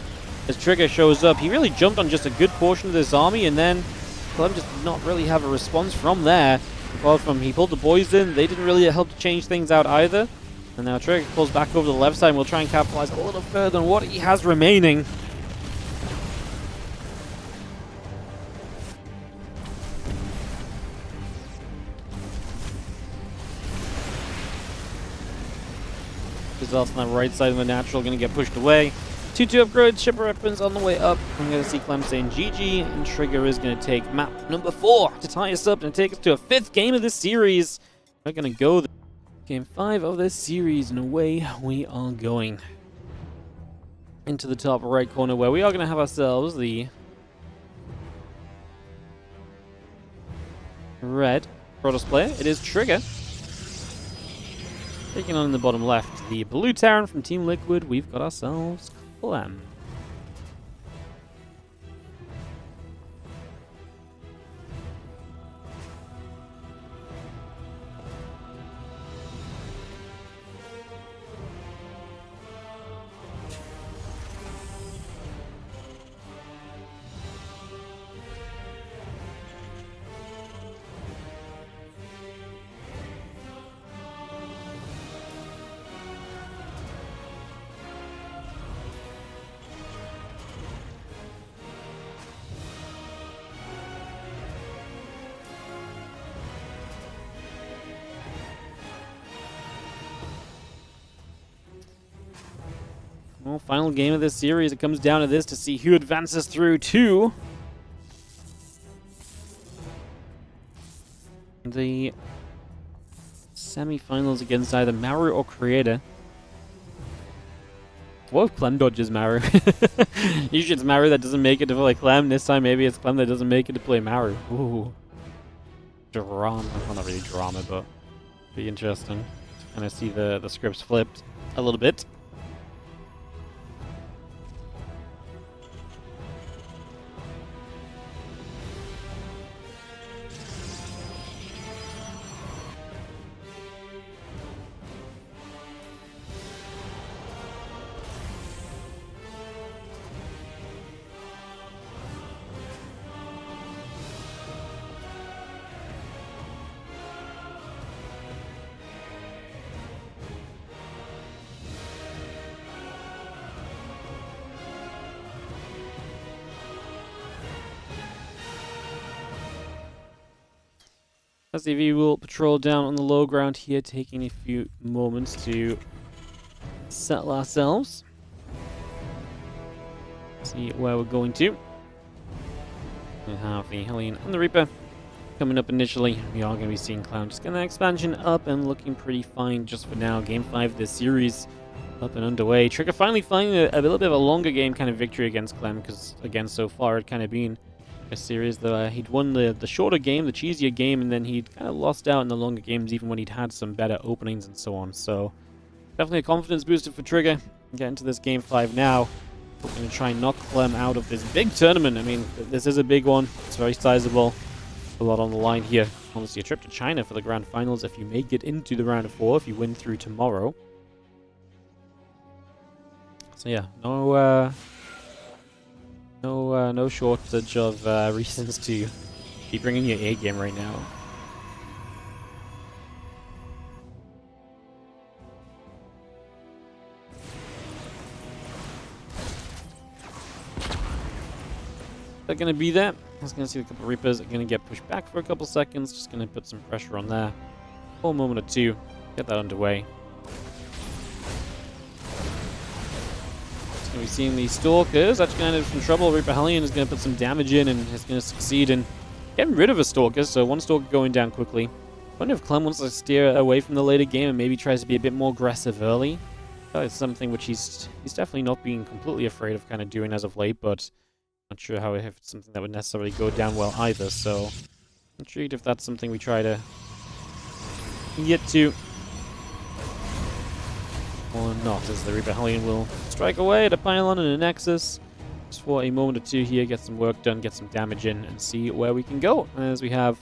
As Trigger shows up, he really jumped on just a good portion of this army, and then Clem just did not really have a response from there. Apart from he pulled the boys in, they didn't really help to change things out either. And now Trigger pulls back over to the left side, and we'll try and capitalize a little further on what he has remaining. Results on the right side of the natural going to get pushed away. 2-2 upgrade, shipper weapons on the way up. I'm going to see Clem saying GG, and Trigger is going to take map number 4 to tie us up and take us to a 5th game of this series. We're going to go game 5 of this series, and away we are going. Into the top right corner, where we are going to have ourselves the red Protoss player. It is Trigger. Taking on in the bottom left, the blue Terran from Team Liquid, we've got ourselves Clem. Well, final game of this series. It comes down to this to see who advances through to the semi-finals against either Maru or Creator. What if Clem dodges Maru? Usually it's Maru that doesn't make it to play Clem. This time maybe it's Clem that doesn't make it to play Maru. Ooh. Drama. Well, not really drama, but be interesting to kind of see the scripts flipped a little bit. SCV will patrol down on the low ground here, taking a few moments to settle ourselves. See where we're going to. We have the Hellion and the Reaper. coming up initially. We are going to be seeing Clown just getting that expansion up and looking pretty fine just for now. Game 5 of this series up and underway. Trigger finally finding a little bit of a longer game kind of victory against Clem, because again, so far it kind of been a series that he'd won the shorter game, the cheesier game, and then he'd kind of lost out in the longer games even when he'd had some better openings and so on. So definitely a confidence booster for Trigger. Get into this game 5 now. We're going to try and knock Clem out of this big tournament. I mean, this is a big one. It's very sizable. A lot on the line here. Honestly, a trip to China for the grand finals if you make it into the round of 4, if you win through tomorrow. So yeah, no shortage of reasons to be bringing your A game right now. They're going to be there. I was going to see a couple of Reapers are going to get pushed back for a couple seconds. Just going to put some pressure on there. For a moment or two. Get that underway. Just going to be seeing these Stalkers. Actually kind of some trouble. Reaper Hellion is going to put some damage in and is going to succeed in getting rid of a Stalker. So one Stalker going down quickly. I wonder if Clem wants to steer away from the later game and maybe tries to be a bit more aggressive early. That is something which he's definitely not being completely afraid of kind of doing as of late, but not sure how if it's something that would necessarily go down well either, so intrigued if that's something we try to get to or not, as the Reaper Hellion will strike away at a pylon and a Nexus just for a moment or two here, get some work done, get some damage in, and see where we can go. As we have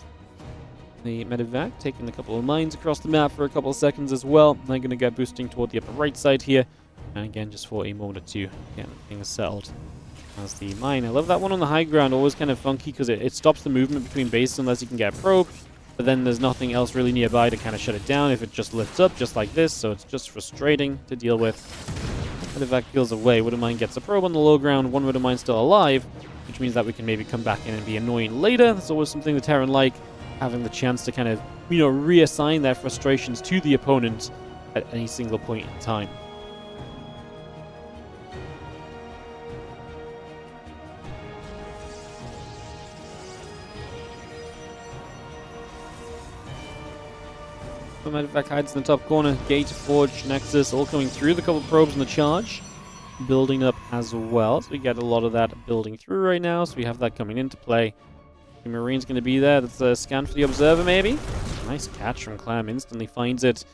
the Medevac taking a couple of mines across the map for a couple of seconds as well. They're going to get boosting toward the upper right side here, and again just for a moment or two, getting things settled. As the mine. I love that one on the high ground, always kind of funky because it stops the movement between bases unless you can get probed, but then there's nothing else really nearby to kind of shut it down if it just lifts up just like this, so it's just frustrating to deal with. Medevac peels away. Wooden Mine gets a probe on the low ground, one Wooden Mine still alive, which means that we can maybe come back in and be annoying later. That's always something the Terran like, having the chance to kind of, reassign their frustrations to the opponent at any single point in time. Medevac hides in the top corner. Gate, Forge, Nexus, all coming through. The couple probes in the charge. Building up as well. So we get a lot of that building through right now. So we have that coming into play. The Marine's going to be there. That's a scan for the Observer, maybe. Nice catch from Clem. Instantly finds it.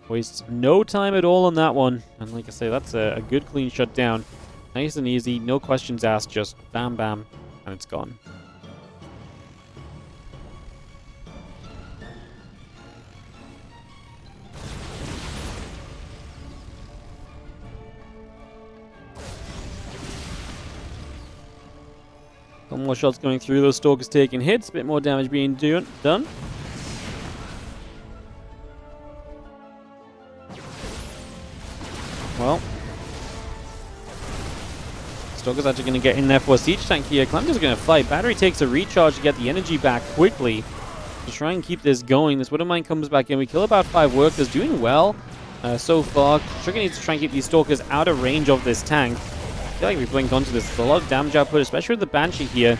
Wastes no time at all on that one. And like I say, that's a good clean shutdown. Nice and easy. No questions asked. Just bam, bam. And it's gone. Couple more shots going through, those Stalkers taking hits, a bit more damage being done. Well, Stalker's actually going to get in there for a siege tank here. Clem just going to fight. Battery takes a recharge to get the energy back quickly to try and keep this going. This Wooden Mine comes back in. We kill about 5 workers, doing well so far. Trigger needs to try and keep these Stalkers out of range of this tank. I feel like we blinked onto this. It's a lot of damage output, especially with the Banshee here.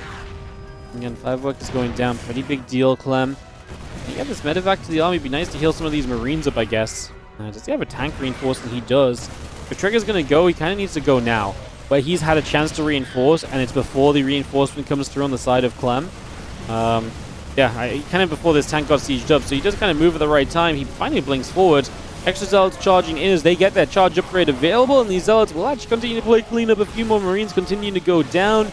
Again, 5 workers going down. Pretty big deal, Clem. You get this Medevac to the army. It'd be nice to heal some of these Marines up, I guess. Does he have a tank reinforcement? He does. If Trigger's going to go, he kind of needs to go now. But he's had a chance to reinforce, and it's before the reinforcement comes through on the side of Clem. Kind of before this tank got sieged up, so he does kind of move at the right time. He finally blinks forward. Extra Zealots charging in as they get their charge upgrade available, and these Zealots will actually continue to play clean up. A few more Marines continue to go down.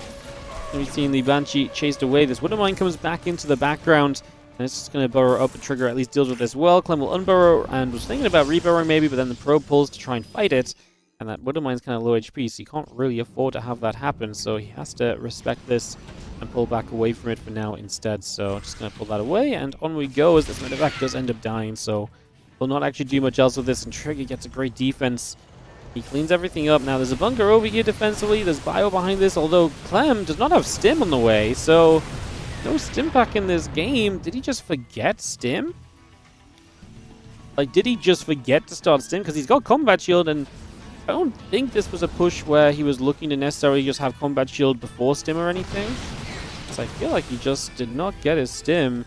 And we've seen the Banshee chased away. This Wooden Mine comes back into the background, and it's just going to burrow up. The Trigger at least deals with this well. Clem will unburrow, and was thinking about reburrowing maybe, but then the probe pulls to try and fight it. And that Wooden Mine's kind of low HP, so he can't really afford to have that happen. So he has to respect this and pull back away from it for now instead. So just going to pull that away, and on we go as this Medevac does end up dying. So will not actually do much else with this, and Trigger gets a great defense. He cleans everything up. Now there's a bunker over here defensively. There's bio behind this, although Clem does not have stim on the way, so no stim pack in this game. Did he just forget stim? Like, did he just forget to start stim? Because he's got combat shield, and I don't think this was a push where he was looking to necessarily just have combat shield before stim or anything. So I feel like he just did not get his stim.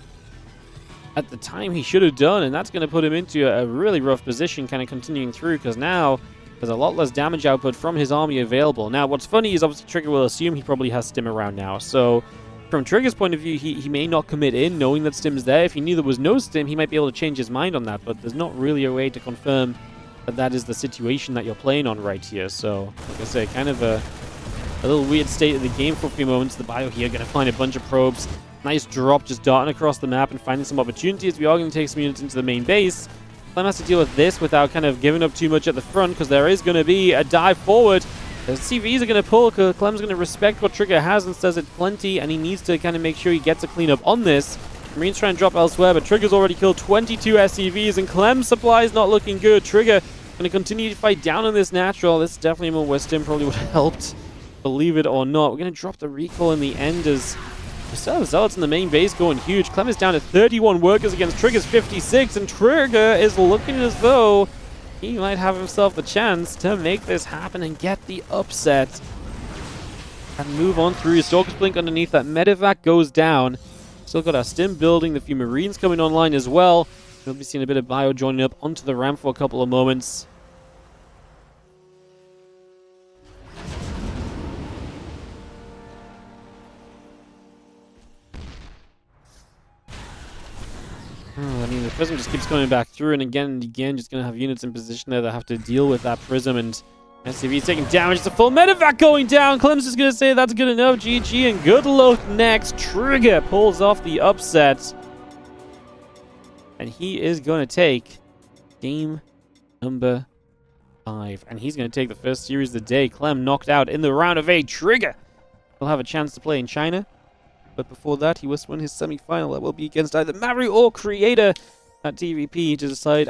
at the time he should have done, and that's going to put him into a really rough position kind of continuing through, because now there's a lot less damage output from his army available. Now, what's funny is obviously Trigger will assume he probably has Stim around now, so from Trigger's point of view, he may not commit in knowing that Stim's there. If he knew there was no Stim, he might be able to change his mind on that, but there's not really a way to confirm that that is the situation that you're playing on right here. So, like I say, kind of a little weird state of the game for a few moments. The Bio here going to find a bunch of probes. Nice drop, just darting across the map and finding some opportunities. We are going to take some units into the main base. Clem has to deal with this without kind of giving up too much at the front, because there is going to be a dive forward. The CVs are going to pull, because Clem's going to respect what Trigger has and says it's plenty, and he needs to kind of make sure he gets a cleanup on this. Marines try and drop elsewhere, but Trigger's already killed 22 SCVs, and Clem's supply is not looking good. Trigger going to continue to fight down on this natural. This is definitely a moment where Stim probably would have helped, believe it or not. We're going to drop the recall in the end as we still have Zealots in the main base going huge. Clem is down to 31 workers against Trigger's 56, and Trigger is looking as though he might have himself the chance to make this happen and get the upset and move on through. Stalker's Blink underneath that. Medevac goes down. Still got our Stim building, the few Marines coming online as well. We'll be seeing a bit of Bio joining up onto the ramp for a couple of moments. I mean, the Prism just keeps coming back through, and again, just going to have units in position there that have to deal with that Prism, and SCV taking damage. It's a full medevac going down. Clem's just going to say that's good enough. GG, and good luck next. Trigger pulls off the upset, and he is going to take game number 5, and he's going to take the first series of the day. Clem knocked out in the round of 8. Trigger will have a chance to play in China. But before that, he must win his semi-final. That will be against either Maru or Creator at TvP to decide